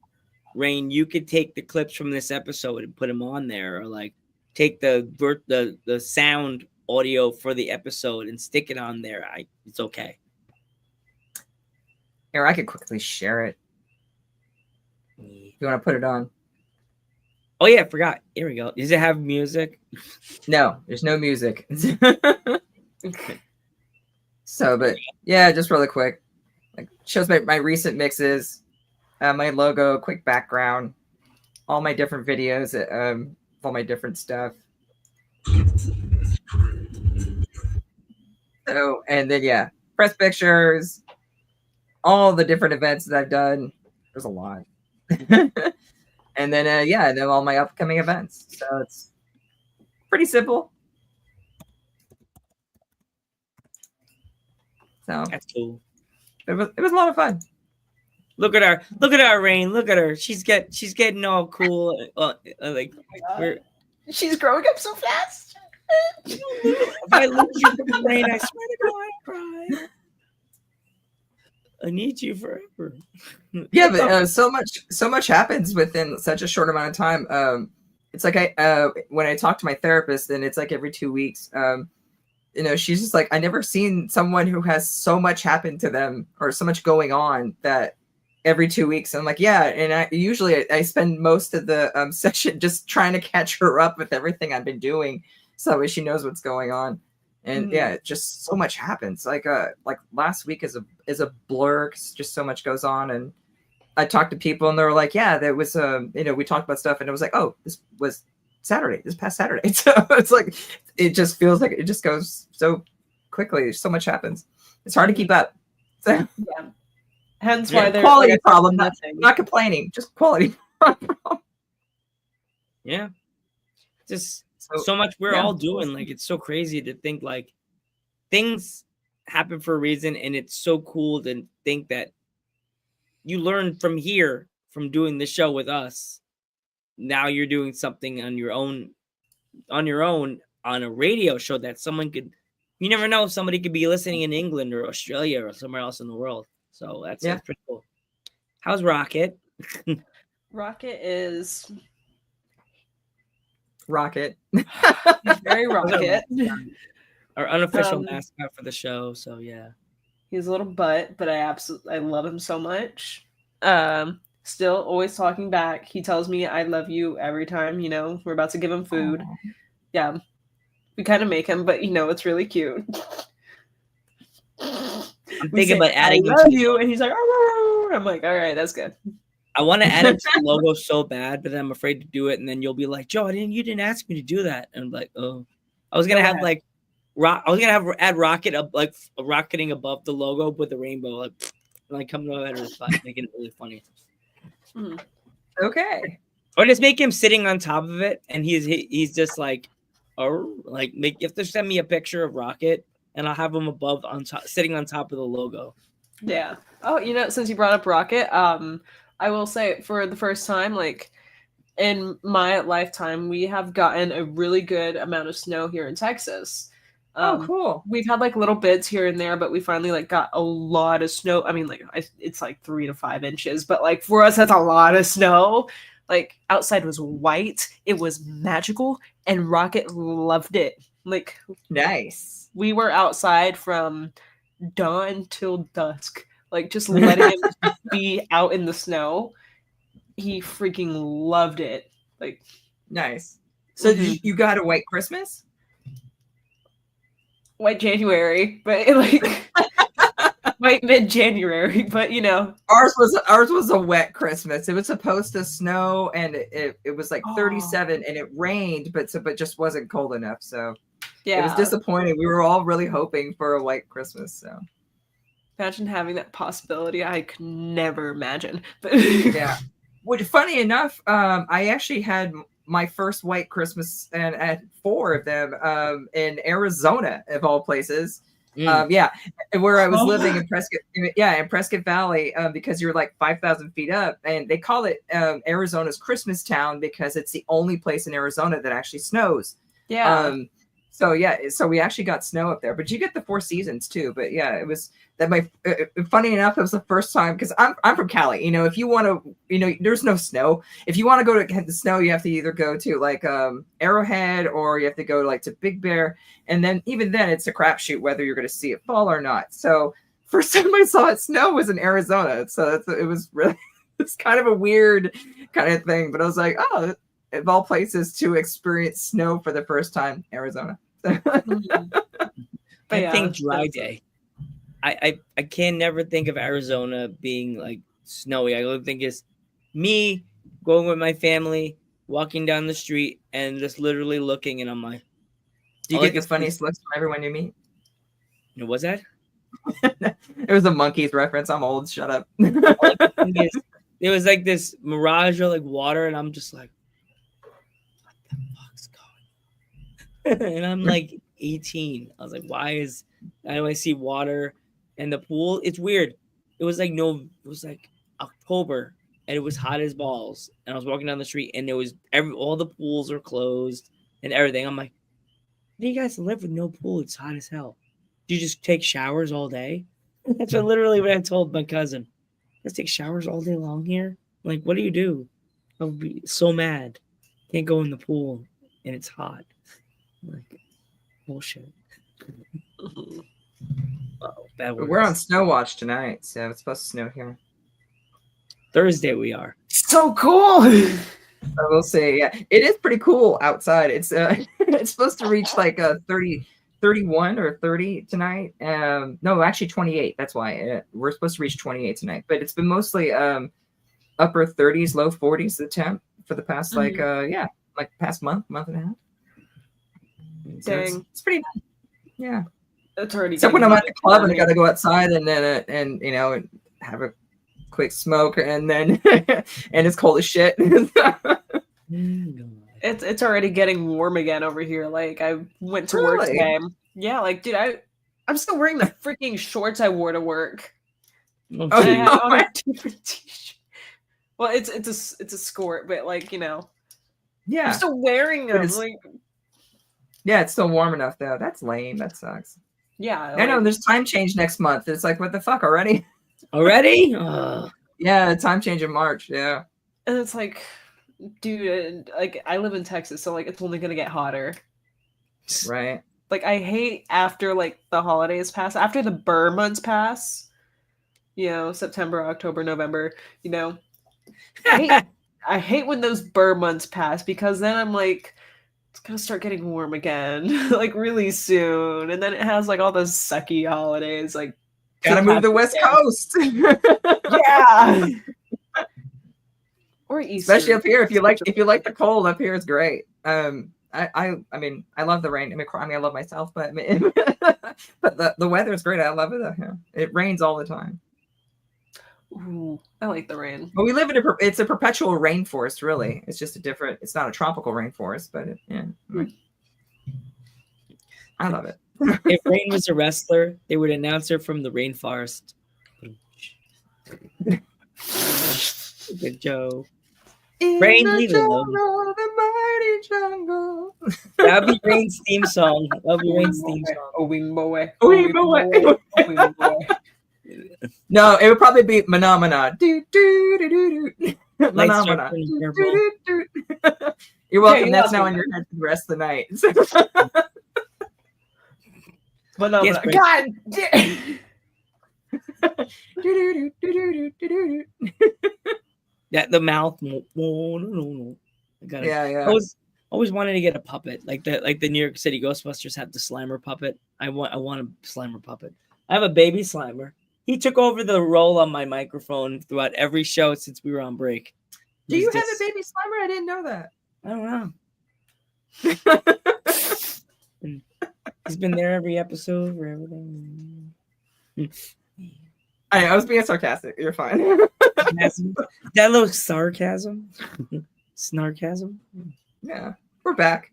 Rain, you could take the clips from this episode and put them on there, or like take the sound audio for the episode and stick it on there. It's okay. here I could quickly share it. If you want to put it on. Oh yeah, I forgot. Here we go. Does it have music? No, there's no music. So, but yeah, just really quick. Like shows my recent mixes, my logo, quick background, all my different videos, all my different stuff. So, and then yeah, press pictures, all the different events that I've done. There's a lot. And then and then all my upcoming events. So it's pretty simple. So That's cool. it was a lot of fun. Look at her. Look at her, Rain. Look at her. She's getting all cool. Like we're. She's growing up so fast. If I lose you from the Rain, I swear to God, I cry. I need you forever. Yeah, but so much happens within such a short amount of time. It's like when I talk to my therapist, and it's like every 2 weeks. You know, she's just like, I never seen someone who has so much happen to them or so much going on that every 2 weeks. I'm like, yeah, and I spend most of the session just trying to catch her up with everything I've been doing, so she knows what's going on. And yeah, just so much happens. Like last week is a blur, 'cause just so much goes on. And I talked to people, and they were like, yeah, there was we talked about stuff, and it was like, oh, this was Saturday, this past Saturday. So it's like, it just feels like it just goes so quickly. So much happens. It's hard to keep up. So Yeah. Hence Yeah, why there's quality like, problem, nothing. not complaining, just quality problem. Yeah. Just So, so much we're yeah. all doing. Like it's so crazy to think like things happen for a reason, and it's so cool to think that you learn from here from doing the show with us. Now you're doing something on your own on a radio show that someone could, you never know, somebody could be listening in England or Australia or somewhere else in the world. So that's pretty cool. How's Rocket? Rocket is Rocket. very Rocket. Our unofficial Um, mascot for the show. So yeah. He's a little butt, but I love him so much. Still always talking back. He tells me I love you every time, you know, we're about to give him food. Yeah. We kind of make him, but you know, it's really cute. I'm We thinking say, about adding I him love to you, and he's like, "Arr!" I'm like, all right, that's good. I want to add him to the logo so bad, but I'm afraid to do it. And then you'll be like, Joe, you didn't ask me to do that. And I'm like, oh, I was gonna Go have ahead. like add Rocket up, like rocketing above the logo with the rainbow, like coming over his butt, making it really funny. Okay. Or just make him sitting on top of it, and he's just like or like make you have to send me a picture of Rocket, and I'll have him above on top, sitting on top of the logo. Yeah. Oh, since you brought up Rocket, I will say for the first time, like in my lifetime, we have gotten a really good amount of snow here in Texas. Oh, cool. We've had like little bits here and there, but we finally like got a lot of snow. I mean, like it's like 3 to 5 inches, but like for us, that's a lot of snow. Like outside was white, it was magical, and Rocket loved it. Like Nice. we were outside from dawn till dusk, like just letting him be out in the snow. He freaking loved it. Like Nice. So you got a white Christmas? white January, but like white mid-January, but Ours was a wet Christmas. It was supposed to snow, and it was like 37, and it rained, but just wasn't cold enough. So yeah, it was disappointing. We were all really hoping for a white Christmas. So imagine having that possibility. I could never imagine. But yeah. Which, funny enough, I actually had my first white Christmas, and at 4 of them in Arizona, of all places. Yeah, where I was living in Prescott, in Prescott Valley, because you're like 5,000 feet up, and they call it Arizona's Christmas town because it's the only place in Arizona that actually snows. yeah. So we actually got snow up there, but you get the 4 seasons too. But yeah, it was that funny enough, it was the first time, because I'm from Cali. If you want to, there's no snow. If you want to go to get the snow, you have to either go to like Arrowhead, or you have to go to Big Bear, and then even then it's a crapshoot whether you're going to see it fall or not. So first time I saw it snow was in Arizona. So it was really it's kind of a weird kind of thing. But I was like, oh, of all places to experience snow for the first time, Arizona. But I think dry day. I can never think of Arizona being like snowy. I would think it's me going with my family, walking down the street, and just literally looking, and I'm like, do you get the funniest looks from everyone you meet? What's that? It was a Monkeys reference. I'm old. Shut up. There was like this mirage of like water, and I'm just like, what the fuck's going on? And I'm like 18. I was like, why do I see water and the pool? It's weird. It was like October, and it was hot as balls. And I was walking down the street, and there was all the pools are closed and everything. I'm like, how do you guys live with no pool? It's hot as hell. Do you just take showers all day? That's literally what I told my cousin. Let's take showers all day long here. I'm like, what do you do? I'll be so mad. Can't go in the pool and it's hot. I'm like, bullshit. Bad words. We're on snow watch tonight, so it's supposed to snow here. Thursday we are. so cool. So we'll see. Yeah, it is pretty cool outside. It's it's supposed to reach like 31 or 30 tonight. No, actually 28. That's why we're supposed to reach 28 tonight. But it's been mostly upper 30s, low 40s the temp for the past like past month and a half. So Dang, it's pretty nice. Yeah. that's already. Except when I'm at the club and I got to go outside and then and have a quick smoke and then and it's cold as shit. It's already getting warm again over here. Like I went to work Really? today. Yeah, like dude, I'm still wearing the freaking shorts I wore to work. Oh, And I geez. had on a different t-shirt. Well, it's a skirt, but like I'm Yeah. still wearing But them. it's- Like Yeah, it's still warm enough though. That's lame. That sucks. yeah, I know like, there's time change next month. It's like, what the fuck already? Already? Ugh. Yeah, time change in March. Yeah. and it's like, dude, like I live in Texas, so like it's only gonna get hotter. Right. Like I hate after like the holidays pass, after the burr months pass, September, October, November, I hate when those burr months pass because then I'm like, it's gonna start getting warm again, like really soon. And then it has like all those sucky holidays, like Gotta move to the West Coast. yeah. Or Easter. Especially up here. If you like the cold, up here is great. I mean, I love the rain. I love myself, but but the weather is great. I love it up here. It rains all the time. Ooh, I like the rain. But we live in it's a perpetual rainforest, really. It's just it's not a tropical rainforest, but I love it. If Rain was a wrestler, they would announce her from the rainforest. Good Joe. Rain, leave it alone. The mighty jungle. That'd be Rain's theme song. That'd be Rain's theme song. Oh, we boy. No, it would probably be Phenomena. Do, do, do, do, do. Lights start Phenomena. turning Do, purple. do, do, do. You're welcome. you're That's now welcome. on your head for the rest of the night. But no, Yes, but God damn. Do, do, do, do, do, do, do. That the mouth. No. I got it. Yeah, I yeah. always wanted to get a puppet, like the New York City Ghostbusters have the Slimer puppet. I want a Slimer puppet. I have a baby Slimer. He took over the role on my microphone throughout every show since we were on break. Do you have a baby Slimer? I didn't know that. I don't know. He's been there every episode for everything. I was being sarcastic. You're fine. That little sarcasm, snarkasm. Yeah, we're back.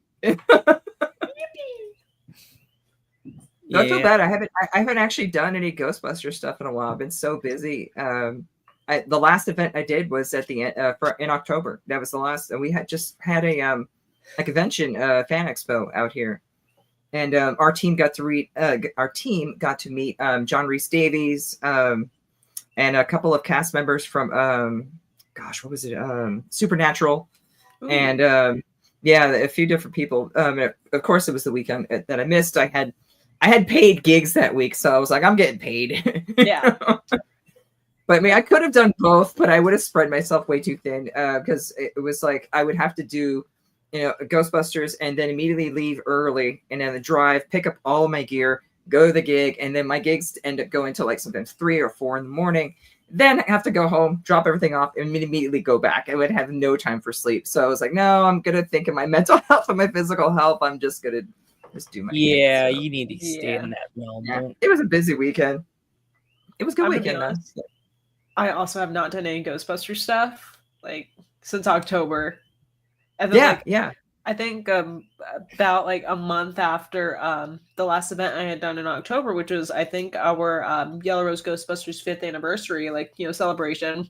Don't feel bad. I haven't actually done any Ghostbuster stuff in a while. I've been so busy. The last event I did was at the end in October. That was the last. We had just had a convention fan expo out here, and our team got to meet John Rhys Davies and a couple of cast members from what was it? Supernatural, Ooh. and a few different people. Of course, it was the weekend that I missed. I had paid gigs that week, so I was like, I'm getting paid. Yeah. But I mean, I could have done both, but I would have spread myself way too thin because it was like I would have to do, Ghostbusters and then immediately leave early and then the drive, pick up all of my gear, go to the gig, and then my gigs end up going till like sometimes 3 or 4 in the morning. Then I have to go home, drop everything off, and immediately go back. I would have no time for sleep. So I was like, no, I'm going to think of my mental health and my physical health. I'm just going to just do my Yeah, thing, so. you need to stay in that realm. Yeah. Don't- It was a busy weekend. It was a good I'm gonna be weekend, though. honest. I also have not done any Ghostbuster stuff like since October. And then, Yeah. I think about like a month after the last event I had done in October, which was I think our Yellow Rose Ghostbusters 5th anniversary, celebration.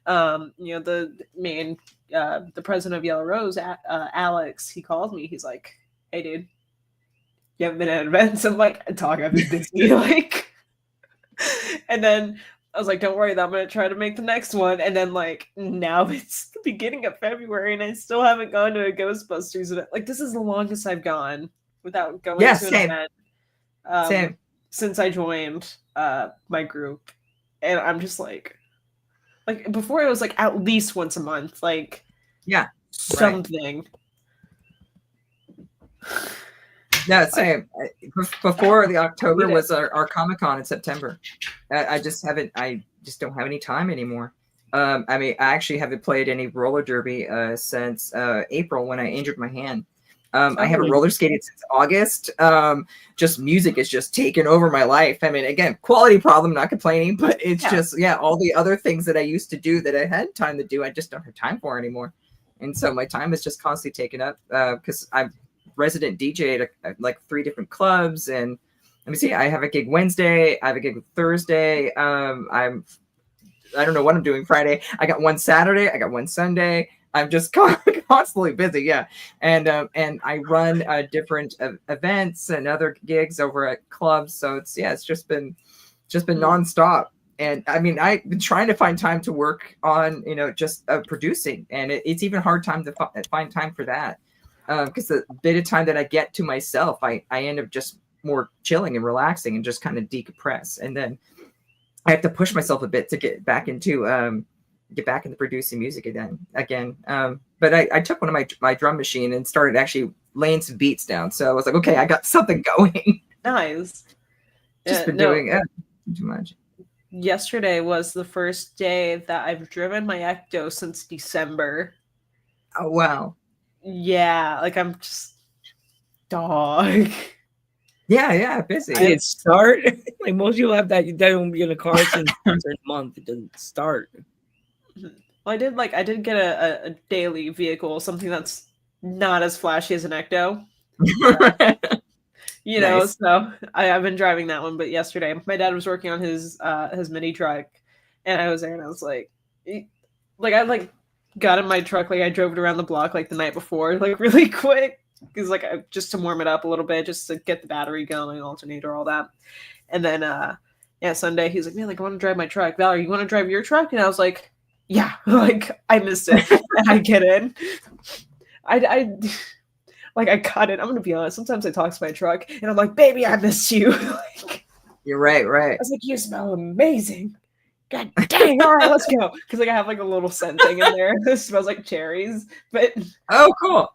The main the president of Yellow Rose, Alex, he called me. He's like, "Hey, dude, you haven't been at events?" I'm like, "Talk, I've been busy." Like, and then I was like, "Don't worry, I'm gonna try to make the next one." And then like now it's the beginning of February, and I still haven't gone to a Ghostbusters event. Like this is the longest I've gone without going to an event Same. since I joined my group, and I'm just like before it was like at least once a month, like something. No, same. Before the October was our Comic-Con in September. I just don't have any time anymore. I mean, I actually haven't played any roller derby since April when I injured my hand. I haven't roller skated since August. Just music is just taken over my life. I mean, again, quality problem, not complaining, but it's just, all the other things that I used to do that I had time to do, I just don't have time for anymore. And so my time is just constantly taken up because I'm resident DJ at like 3 different clubs. And let me see, I have a gig Wednesday. I have a gig Thursday. I don't know what I'm doing Friday. I got one Saturday. I got one Sunday. I'm just constantly busy. Yeah. And I run different events and other gigs over at clubs. So it's just been nonstop. And I mean, I've been trying to find time to work on, just producing, and it's even hard time to find time for that. Because the bit of time that I get to myself, I end up just more chilling and relaxing and just kind of decompress. And then I have to push myself a bit to get back into producing music again. But I took one of my drum machine and started actually laying some beats down. So I was like, okay, I got something going. Nice. Just been doing too much. Yesterday was the first day that I've driven my Ecto since December. Oh wow. Yeah, like I'm just dog. Yeah, busy. Did it start? Like most people have that. You don't be in a car since a certain month. It doesn't start. Well, I did get a daily vehicle, something that's not as flashy as an Ecto. You know, Nice. so I've been driving that one. But yesterday, my dad was working on his mini truck, and I was there, and I was like, I like got in my truck, like I drove it around the block like the night before, like really quick, because like just to warm it up a little bit, just to get the battery going, alternator, all that. And then yeah, Sunday he's like, man, like I want to drive my truck. Valerie, you want to drive your truck? And I was like, yeah, like I missed it. And I get in. I like I got it. I'm gonna be honest. Sometimes I talk to my truck and I'm like, baby, I missed you. Like, You're right. I was like, you smell amazing. God dang, all right, let's go. Because like I have like a little scent thing in there. It smells like cherries. But Oh, cool.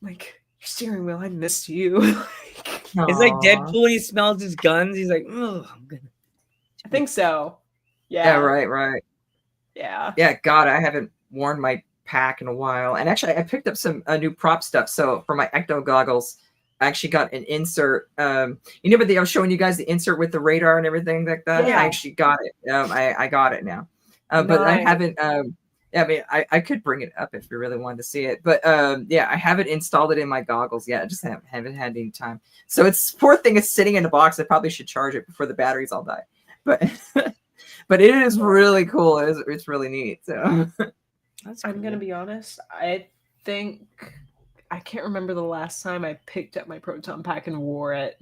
like your steering wheel, I missed you. It's like Aw. Deadpool when he smells his guns. He's like, oh, I'm gonna. I think so. Yeah. Yeah, right. Yeah. Yeah, God, I haven't worn my pack in a while. And actually, I picked up some new prop stuff. So for my ecto goggles, I actually got an insert. I was showing you guys the insert with the radar and everything like that. Yeah. I actually got it. I got it now, but I Nice. haven't. I mean, I could bring it up if you really wanted to see it, but yeah, I haven't installed it in my goggles yet. I just haven't had any time. So it's poor thing. It's sitting in a box. I probably should charge it before the batteries all die. But but it is really cool. It's really neat. So That's I'm gonna cool. be honest. I think I can't remember the last time I picked up my proton pack and wore it.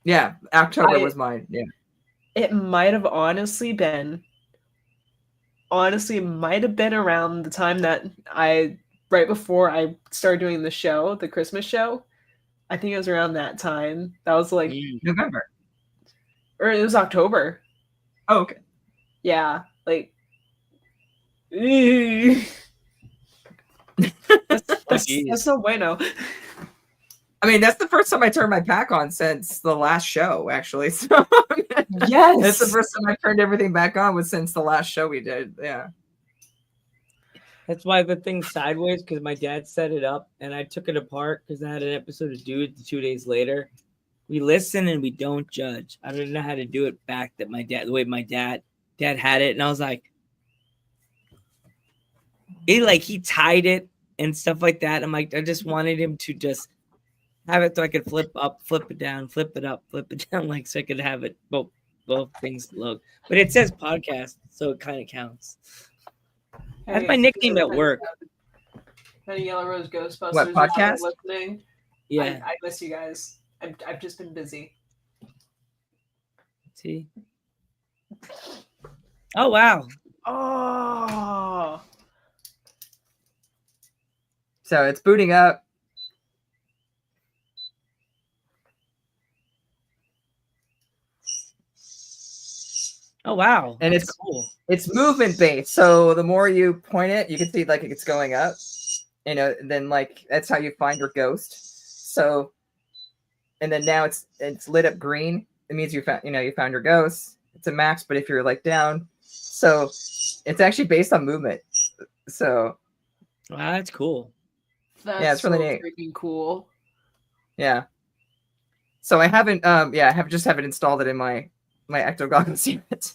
yeah, October I- was mine. Yeah. It might have honestly been around the time that right before I started doing the show, the Christmas show. I think it was around that time. That was like, November. or it was October. Oh, okay. Yeah, like. That's no bueno. I mean, that's the first time I turned my pack on since the last show, actually. So Yes. that's the first time I turned everything back on was since the last show we did. Yeah. That's why the thing's sideways, because my dad set it up and I took it apart because I had an episode of Dude 2 days later. We listen and we don't judge. I don't know how to do it back the way my dad had it. And I was like, he tied it and stuff like that. I'm like, I just wanted him to just have it so I could flip up, flip it down, flip it up, flip it down, like so I could have it both things look. But it says podcast, so it kind of counts. That's my nickname at work. Any Yellow Rose Ghostbusters? What, podcast? Listening? Yeah. I miss you guys. I've just been busy. See. Oh wow. Oh. So it's booting up. Oh wow. And That's it's cool. It's movement based. So the more you point it, you can see like it's going up. You know, and then like that's how you find your ghost. So and then now it's lit up green. It means you found your ghost. It's a max, but if you're like down, so it's actually based on movement. So Wow, that's cool. That's Yeah, it's really so neat. freaking cool. yeah. So I haven't haven't installed it in my ecto goggles yet.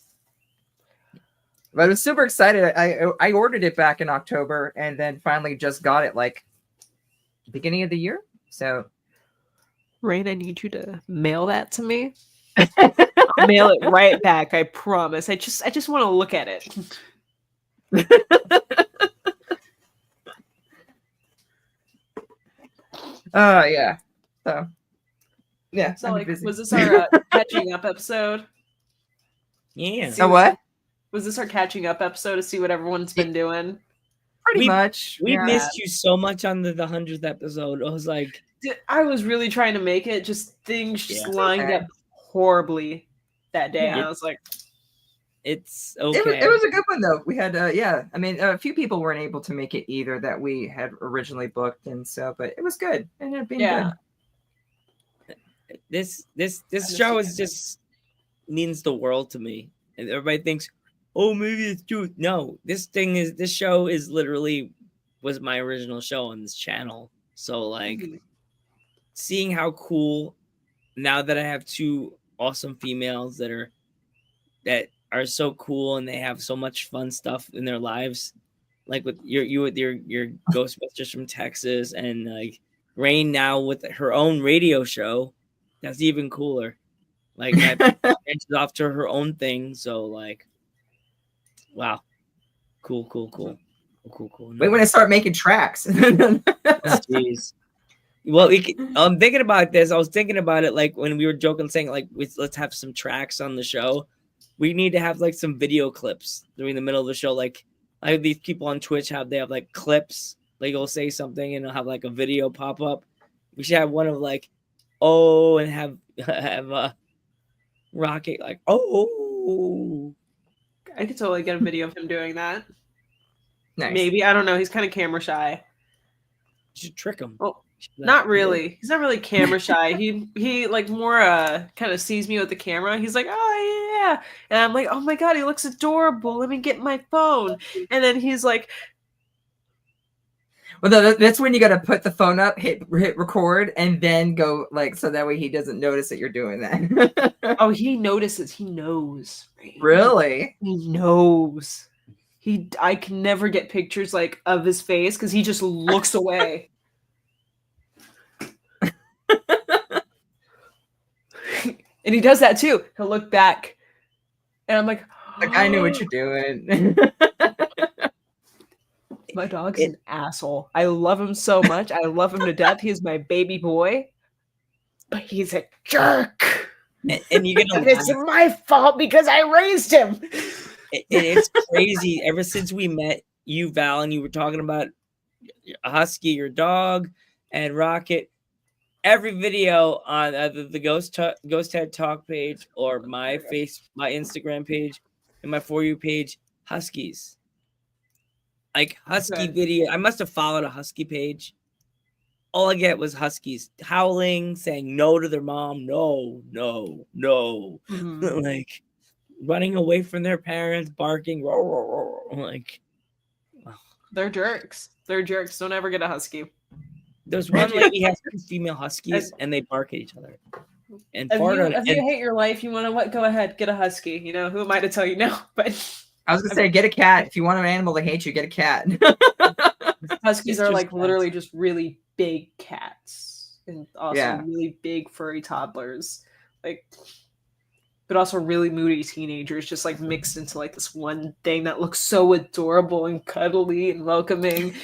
But I was super excited. I ordered it back in October and then finally just got it like beginning of the year. So Rain, I need you to mail that to me. I'll mail it right back. I promise. I just want to look at it. yeah. So yeah. So I'm like, busy. was this our catching up episode? Yeah. So what? Was this our catching up episode to see what everyone's been doing? Pretty We- much. We yeah. missed you so much on the 100th episode. I was like, I was really trying to make it. Just things just Yeah. lined Okay. up horribly that day, and Yeah. I was like, it's It, okay. it was a good one though. We had I mean a few people weren't able to make it either that we had originally booked, and so but it was good. It ended up being Yeah. good. This miss show you is guys. just means the world to me. And everybody thinks, oh, maybe it's truth. No, this show is literally was my original show on this channel. So like Mhm. seeing how cool now that I have two awesome females that are so cool and they have so much fun stuff in their lives, like with your Ghostbusters from Texas and like Rain now with her own radio show. That's even cooler. Like that branches off to her own thing. So like, wow, cool. Wait, when I start making tracks. Jeez. Well, I'm thinking about this. I was thinking about it like when we were joking, saying like let's have some tracks on the show. We need to have like some video clips during the middle of the show. Like I have these people on Twitch they have like clips. Like you'll say something and they'll have like a video pop up. We should have one of like, oh, and have a Rocket like, oh. I could totally get a video of him doing that. Nice. Maybe, I don't know. He's kind of camera shy. You should trick him. Oh, not really. He's not really camera shy. He like more kind of sees me with the camera. He's like, oh yeah, and I'm like, oh my god, he looks adorable. Let me get my phone. And then he's like, well, that's when you got to put the phone up, hit record, and then go like so that way he doesn't notice that you're doing that. oh, he notices. He knows. Really? He knows. I can never get pictures like of his face because he just looks away. And he does that too. He'll look back, and I'm like, I knew what you're doing. My dog's an asshole. I love him so much. I love him to death. He's my baby boy, but he's a jerk. And you're gonna. It's my fault because I raised him. It's crazy. Ever since we met you, Val, and you were talking about Husky, your dog, and Rocket. Every video on either the Ghost Head Talk page or my Instagram page and my For You page, Huskies. Like Husky video. I must have followed a Husky page. All I get was Huskies howling, saying no to their mom. No. Mm-hmm. Like running away from their parents, barking. Like, they're jerks. They're jerks. Don't ever get a Husky. There's one lady has 2 female Huskies and they bark at each other. And if you hate your life, you want to go ahead, get a Husky. You know, who am I to tell you no? But I was gonna say, get a cat. If you want an animal to hate you, get a cat. Huskies are like literally just really big cats and also really big furry toddlers. Like, but also really moody teenagers, just like mixed into like this one thing that looks so adorable and cuddly and welcoming.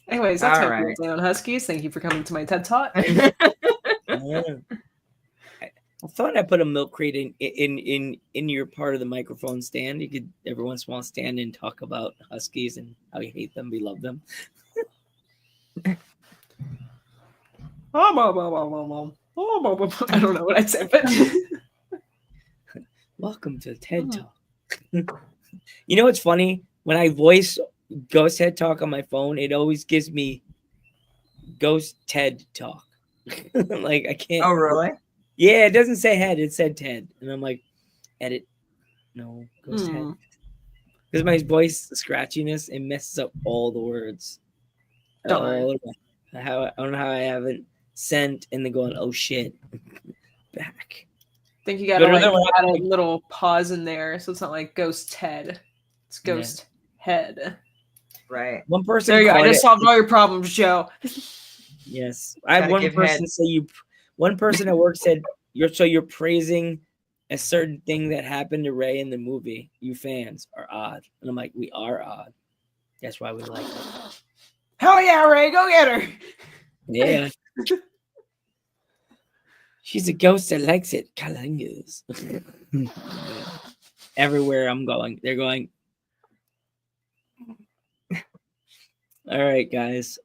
Anyways, that's my right. On Huskies. Thank you for coming to my TED Talk. I thought I put a milk crate in your part of the microphone stand. You could every once in a while stand and talk about Huskies and how you hate them, we love them. I don't know what I said, but welcome to TED Talk. You know what's funny? When I voice Ghost Head Talk on my phone, it always gives me Ghost TED Talk. Like I can't. Oh really? Yeah, it doesn't say head; it said TED, and I'm like, edit. No, Ghost Head. Because my voice scratchiness, it messes up all the words. I don't know how I haven't sent and then going, oh shit, back. I think you gotta add a little pause in there, so it's not like Ghost Ted. It's Ghost Head. Right. One person. There you go. I just solved all your problems, Joe. Yes, I had one person say you. One person at work said you're praising a certain thing that happened to Ray in the movie. You fans are odd, and I'm like, we are odd. That's why we like it. Hell yeah, Ray, go get her. Yeah. She's a ghost that likes it. Kalangas. Everywhere I'm going, they're going. All right, guys.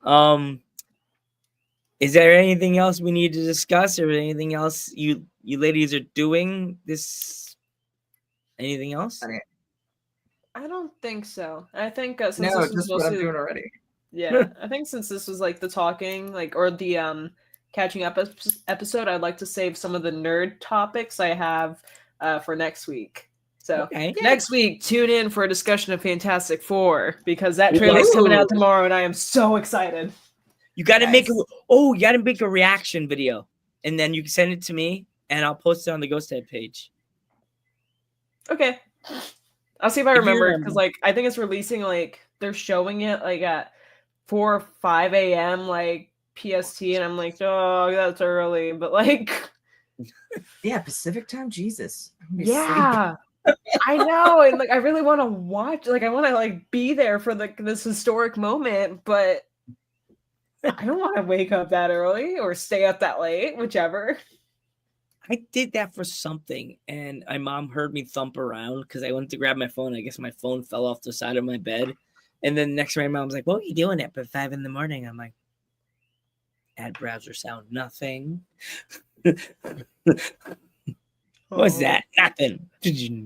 Is there anything else we need to discuss, or anything else you ladies are doing this? Anything else? I don't think so. I think since no, this just was what I'm doing already. Yeah, I think since this was like the talking, like or the catching up episode, I'd like to save some of the nerd topics I have for next week. So next week, tune in for a discussion of Fantastic Four because that trailer's coming out tomorrow, and I am so excited. You got to make a reaction video, and then you can send it to me, and I'll post it on the Ghost Head page. Okay. I'll see if I If you remember remember. because like I think it's releasing like they're showing it like at 4 or 5 a.m. like PST, and I'm like, oh, that's early, but like, Yeah, Pacific time. Jesus. I'm gonna be yeah, I know, and like I really want to watch, like I want to like be there for like this historic moment, but I don't want to wake up that early or stay up that late, whichever. I did that for something, and my mom heard me thump around because I went to grab my phone. I guess my phone fell off the side of my bed. And then next to my mom's like, "What are you doing at 5 in the morning?" I'm like, "Ad browser sound, nothing." What's Oh. that? Nothing.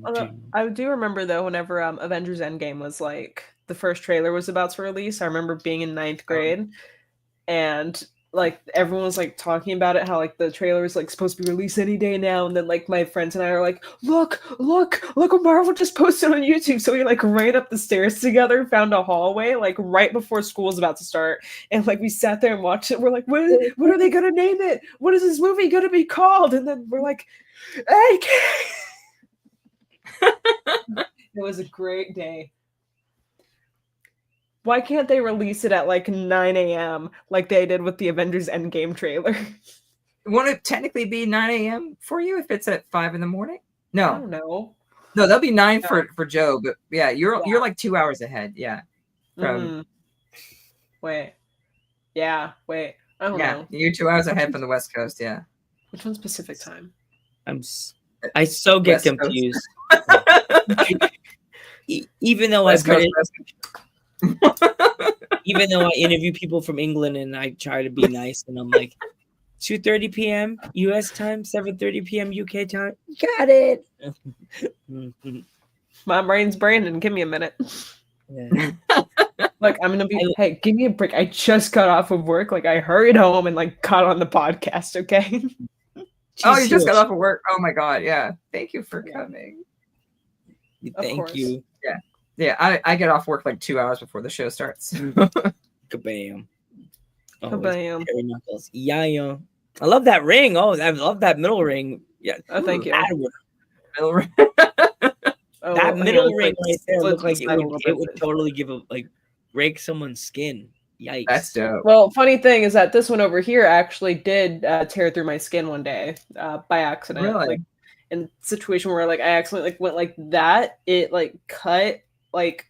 Although, I do remember though, whenever Avengers Endgame was like the first trailer was about to release, I remember being in ninth grade and like everyone was like talking about it, how like the trailer is like supposed to be released any day now, and then like my friends and I are like, look what Marvel just posted on YouTube. So we like ran up the stairs together, found a hallway like right before school was about to start, and like we sat there and watched it. We're like, what are they gonna name it? What is this movie gonna be called? And then we're like, AK. It was a great day. Why can't they release it at like 9 a.m. like they did with the Avengers Endgame trailer? Won't it technically be 9 a.m. for you if it's at 5 in the morning? I No, don't know. no, that'll be 9 No. for Joe. But yeah, you're like 2 hours ahead. Yeah, Mhm. Wait. Yeah, wait. I don't know. you're 2 hours ahead from the West Coast. Yeah. Which one's Pacific time? I so get West Coast. confused. Even though West Coast, West even though I interview people from England and I try to be nice, and I'm like, 2:30 p.m. U.S. time, 7:30 p.m. UK time. Got it. My brain's Brandon. Give me a minute. Yeah. Like I'm gonna be. Hey, give me a break. I just got off of work. Like I hurried home and like got on the podcast. Okay. Oh, you just got off of work. Oh my god. Yeah. Thank you for coming. Thank you. Yeah, I get off work like 2 hours before the show starts. Kabam. Oh, Kabam. Terry Knuckles. Yeah. I love that ring. Oh, I love that middle ring. Yeah. Oh, thank you. Oh, That middle hang on, ring like, right there split looked like the side a little it bit. would totally give a like break someone's skin. Yikes. That's dope. Well, funny thing is that this one over here actually did tear through my skin one day by accident. Really? Like in a situation where like I accidentally like went like that, it like cut like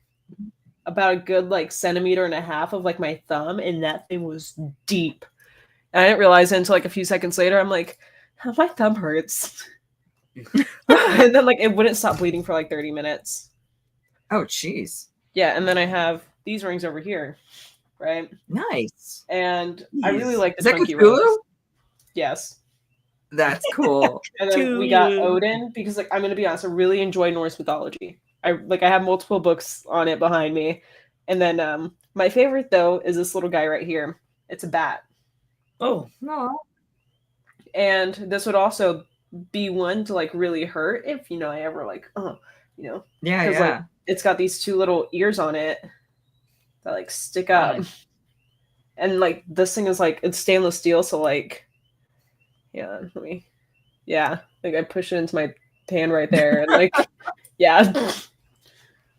about a good like centimeter and a half of like my thumb, and that thing was deep. And I didn't realize it until like a few seconds later. I'm like, my thumb hurts. And then like it wouldn't stop bleeding for like 30 minutes. Oh, jeez. Yeah, and then I have these rings over here, right? Nice. And I really like the Is that chunky Cthulhu? rings. Yes. That's cool. And then we got Cthulhu. Odin because like I'm gonna be honest, I really enjoy Norse mythology. I have multiple books on it behind me. And then my favorite though is this little guy right here. It's a bat. Oh, No. And this would also be one to like really hurt if I ever like Yeah, 'cause, yeah. like, it's got these two little ears on it that like stick up. Nice. And like this thing is like it's stainless steel, so like like I push it into my hand right there and like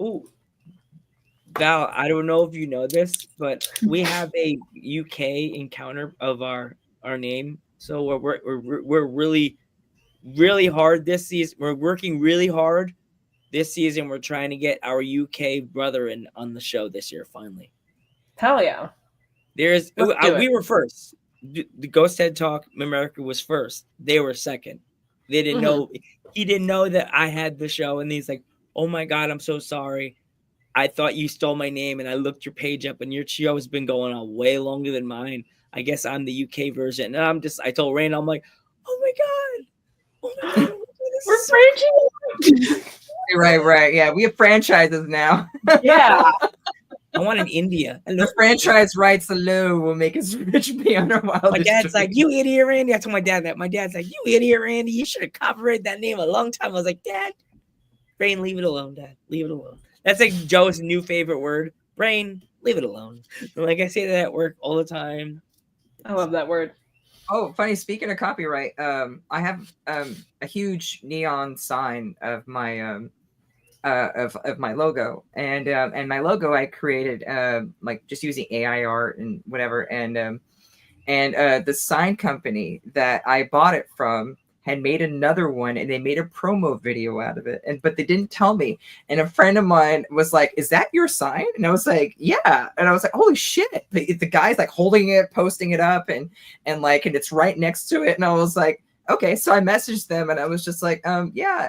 ooh. Val, I don't know if you know this, but we have a UK encounter of our name. So we're really hard this season. We're working really hard this season. We're trying to get our UK brother on the show this year. Finally, hell yeah. there's Let's do we it. were first. The Ghost Head Talk America was first. They were second. They didn't know. He didn't know that I had the show, and he's like, "Oh my god, I'm so sorry. I thought you stole my name, and I looked your page up, and your show has been going on way longer than mine. I guess I'm the UK version." And I told Rain, I'm like, "Oh my god, We're Frenchie. Right. Yeah, we have franchises now. Yeah. I want an India." And The franchise rights alone will make us rich beyond our wildest my dad's dreams. like, "You idiot, Randy." I told my dad that. My dad's like, "You idiot, Randy. You should have copyrighted that name a long time." I was like, "Dad, Rain, leave it alone, Dad. Leave it alone." That's like Joe's new favorite word. Rain, leave it alone. And like I say that at work all the time. I love that word. Oh, funny. Speaking of copyright, I have a huge neon sign of my of my logo, and my logo I created like just using AI art and whatever, and the sign company that I bought it from had made another one, and they made a promo video out of it, but they didn't tell me. And a friend of mine was like, "Is that your sign?" And I was like, "Yeah." And I was like, "Holy shit!" The guy's like holding it, posting it up, and it's right next to it. And I was like, "Okay." So I messaged them, and I was just like, "Yeah,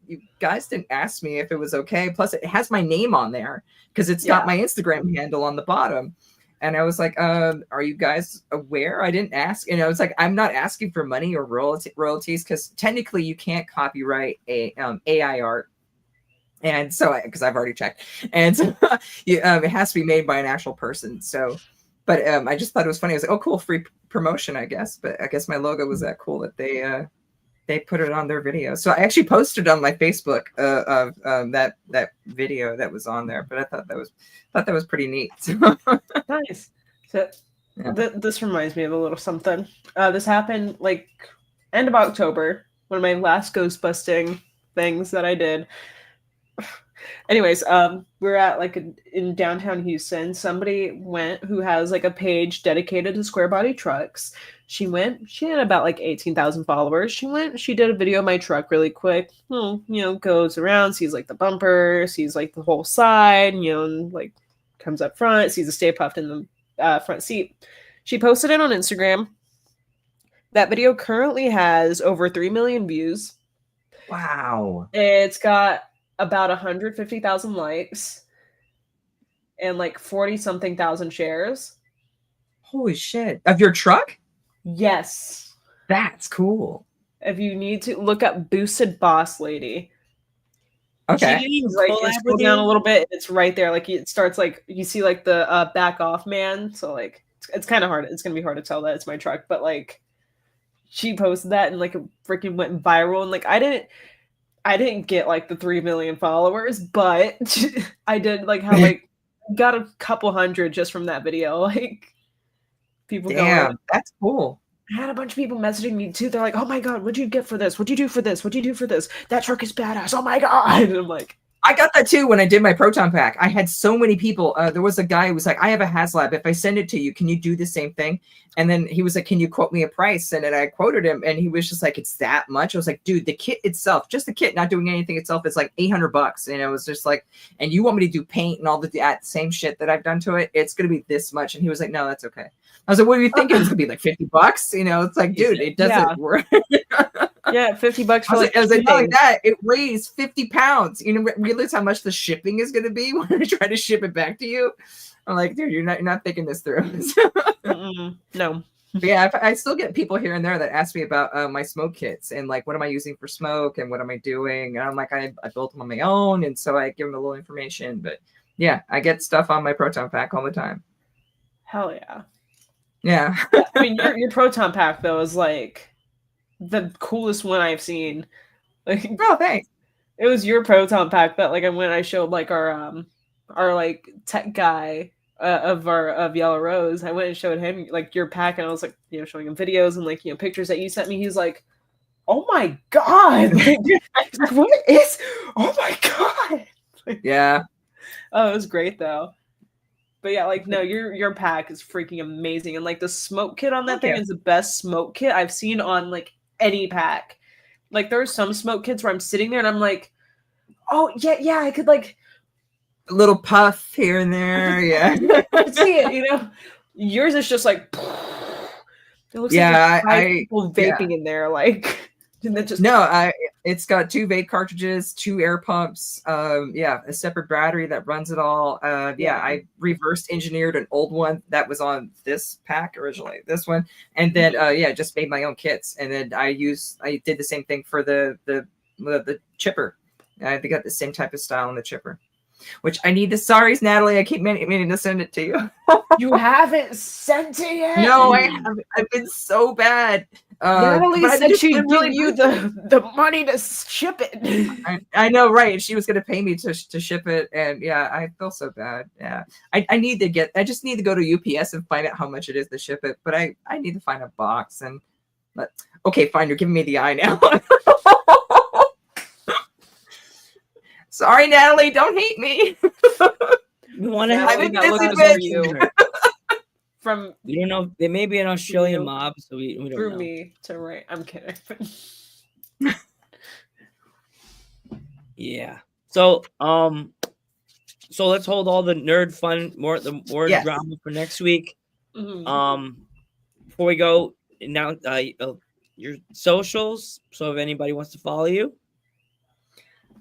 you guys didn't ask me if it was okay. Plus, it has my name on there because it's got my Instagram handle on the bottom." And I was like, "Are you guys aware? I didn't ask." And I was like, "I'm not asking for money or royalties because technically you can't copyright AI art." And so, because I've already checked, and so it has to be made by an actual person. So, but I just thought it was funny. I was like, "Oh, cool, free promotion, I guess." But I guess my logo was that cool that they put it on their video. So I actually posted on my Facebook of that video that was on there. But I thought that was pretty neat. Nice. So Yeah. this reminds me of a little something. This happened like end of October, one of my last ghost busting things that I did. Anyways, we're at like in downtown Houston. Somebody went who has like a page dedicated to square body trucks. She had about like 18,000 followers. She did a video of my truck really quick. Goes around, sees like the bumper, sees like the whole side, and like comes up front, sees a Stay Puft in the front seat. She posted it on Instagram. That video currently has over 3 million views. Wow. It's got about 150,000 likes and like 40-something thousand shares. Holy shit. Of your truck? Yes. That's cool. If you need to look up Boosted Boss Lady. Okay. She Like collab scroll with down you? a little bit. It's right there. Like it starts like you see like the back off man. So like it's kind of hard. It's gonna be hard to tell that it's my truck, but like she posted that and like it freaking went viral. And like I didn't get like the 3 million followers, but I did like have like got a couple hundred just from that video. Like people Damn, that's cool. I had a bunch of people messaging me too. They're like, "Oh my god, what'd you get for this? What'd you do for this? What'd you do for this? That truck is badass. Oh my god!" And I'm like, I got that too when I did my proton pack. I had so many people. There was a guy who was like, "I have a HasLab. If I send it to you, can you do the same thing?" And then he was like, "Can you quote me a price?" And then I quoted him, and he was just like, "It's that much?" I was like, "Dude, the kit itself, just the kit, not doing anything itself, is like $800." And it was just like, "And you want me to do paint and all the same shit that I've done to it? It's gonna be this much." And he was like, "No, that's okay." I was like, "What do you think it was gonna be like $50?" It's like, dude, it doesn't work. Yeah, $50 for I was like, not like shipping. that. It weighs 50 pounds. Realize how much the shipping is going to be when I try to ship it back to you. I'm like, dude, you're not thinking this through. No. But yeah, I still get people here and there that ask me about my smoke kits and like, what am I using for smoke and what am I doing? And I'm like, I built them on my own, and so I give them a little information. But yeah, I get stuff on my proton pack all the time. Hell yeah. Yeah. I mean, your proton pack though is like the coolest one I've seen. Like, Oh, thanks. it was your proton pack that like I showed like our like tech guy of Yellow Rose. I went and showed him like your pack, and I was like, showing him videos and like pictures that you sent me. He's like, "Oh my god!" Like, what is? Oh my god! Like, Yeah. oh, it was great though. But yeah, like no, your pack is freaking amazing, and like the smoke kit on that Thank thing is the best smoke kit I've seen on like any pack. Like there are some smoke kits where I'm sitting there and I'm like, "Oh yeah, I could like A little puff here and there. Yeah. see it." Yours is just like it looks Yeah, like there's five I people vaping in there, like and that just No, it's got 2 vape cartridges, 2 air pumps, a separate battery that runs it all. Yeah. I reverse engineered an old one that was on this pack originally, this one, and then just made my own kits. And then I did the same thing for the chipper. I got the same type of style on the chipper, which I need the sorries, Natalie. I keep meaning to send it to you. you haven't sent it yet. No, I haven't. I've been so bad. Natalie but I've said just she'd been give really you the money to ship it. I know, right? She was going to pay me to ship it, and yeah, I feel so bad. Yeah, I just need to go to UPS and find out how much it is to ship it. But I need to find a box okay, fine. You're giving me the eye now. Sorry, Natalie, don't hate me. We want to Yeah, have I'm we a got busy looking bitch. for you. From We don't know. They may be an Australian You. mob, so we don't through know. me to right. I'm kidding. Yeah. So so let's hold all the nerd fun, more Yes. drama for next week. Mhm. Before we go, now your socials. So if anybody wants to follow you,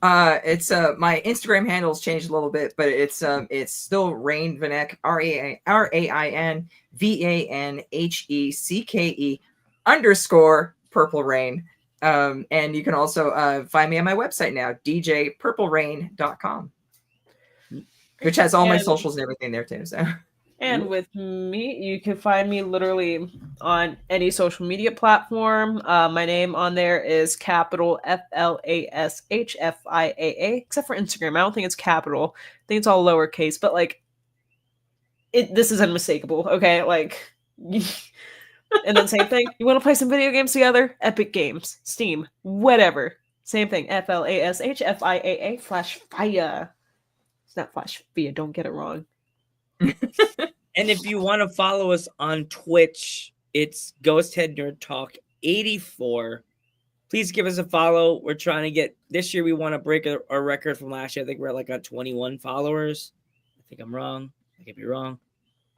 It's my Instagram handle's changed a little bit, but it's still Rain Vanek, RAINVANHECKE_Purple Rain. And you can also find me on my website now, djpurplerain.com, which has all my And- socials and everything there too. So And with me, you can find me literally on any social media platform. My name on there is capital FLASHFIAA, except for Instagram. I don't think it's capital. I think it's all lowercase, but like this is unmistakable, okay? Like and then same thing. You want to play some video games together? Epic Games, Steam, whatever. Same thing. FLASHFIAA /fire. It's not Flash Fia, don't get it wrong. and if you want to follow us on Twitch, it's Ghosthead Nerd Talk 84. Please give us a follow. We're trying to get this year. We want to break our record from last year. I think we're at like 21 followers. I think I'm wrong. I could be wrong.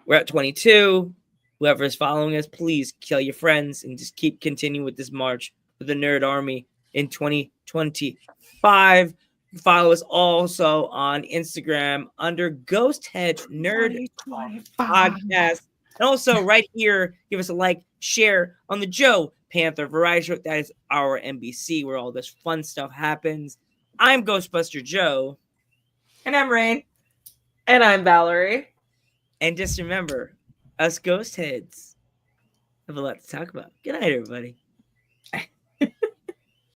We're at 22. Whoever is following us, please kill your friends and just keep continuing with this march with the Nerd Army in 2025. Follow us also on Instagram under Ghosthead Nerd Podcast. And also right here, give us a like, share on the Joe Panther Variety Show. That is our NBC where all this fun stuff happens. I'm Ghostbuster Joe. and I'm Rain. And I'm Valerie. And just remember, us ghost heads have a lot to talk about. Good night, everybody.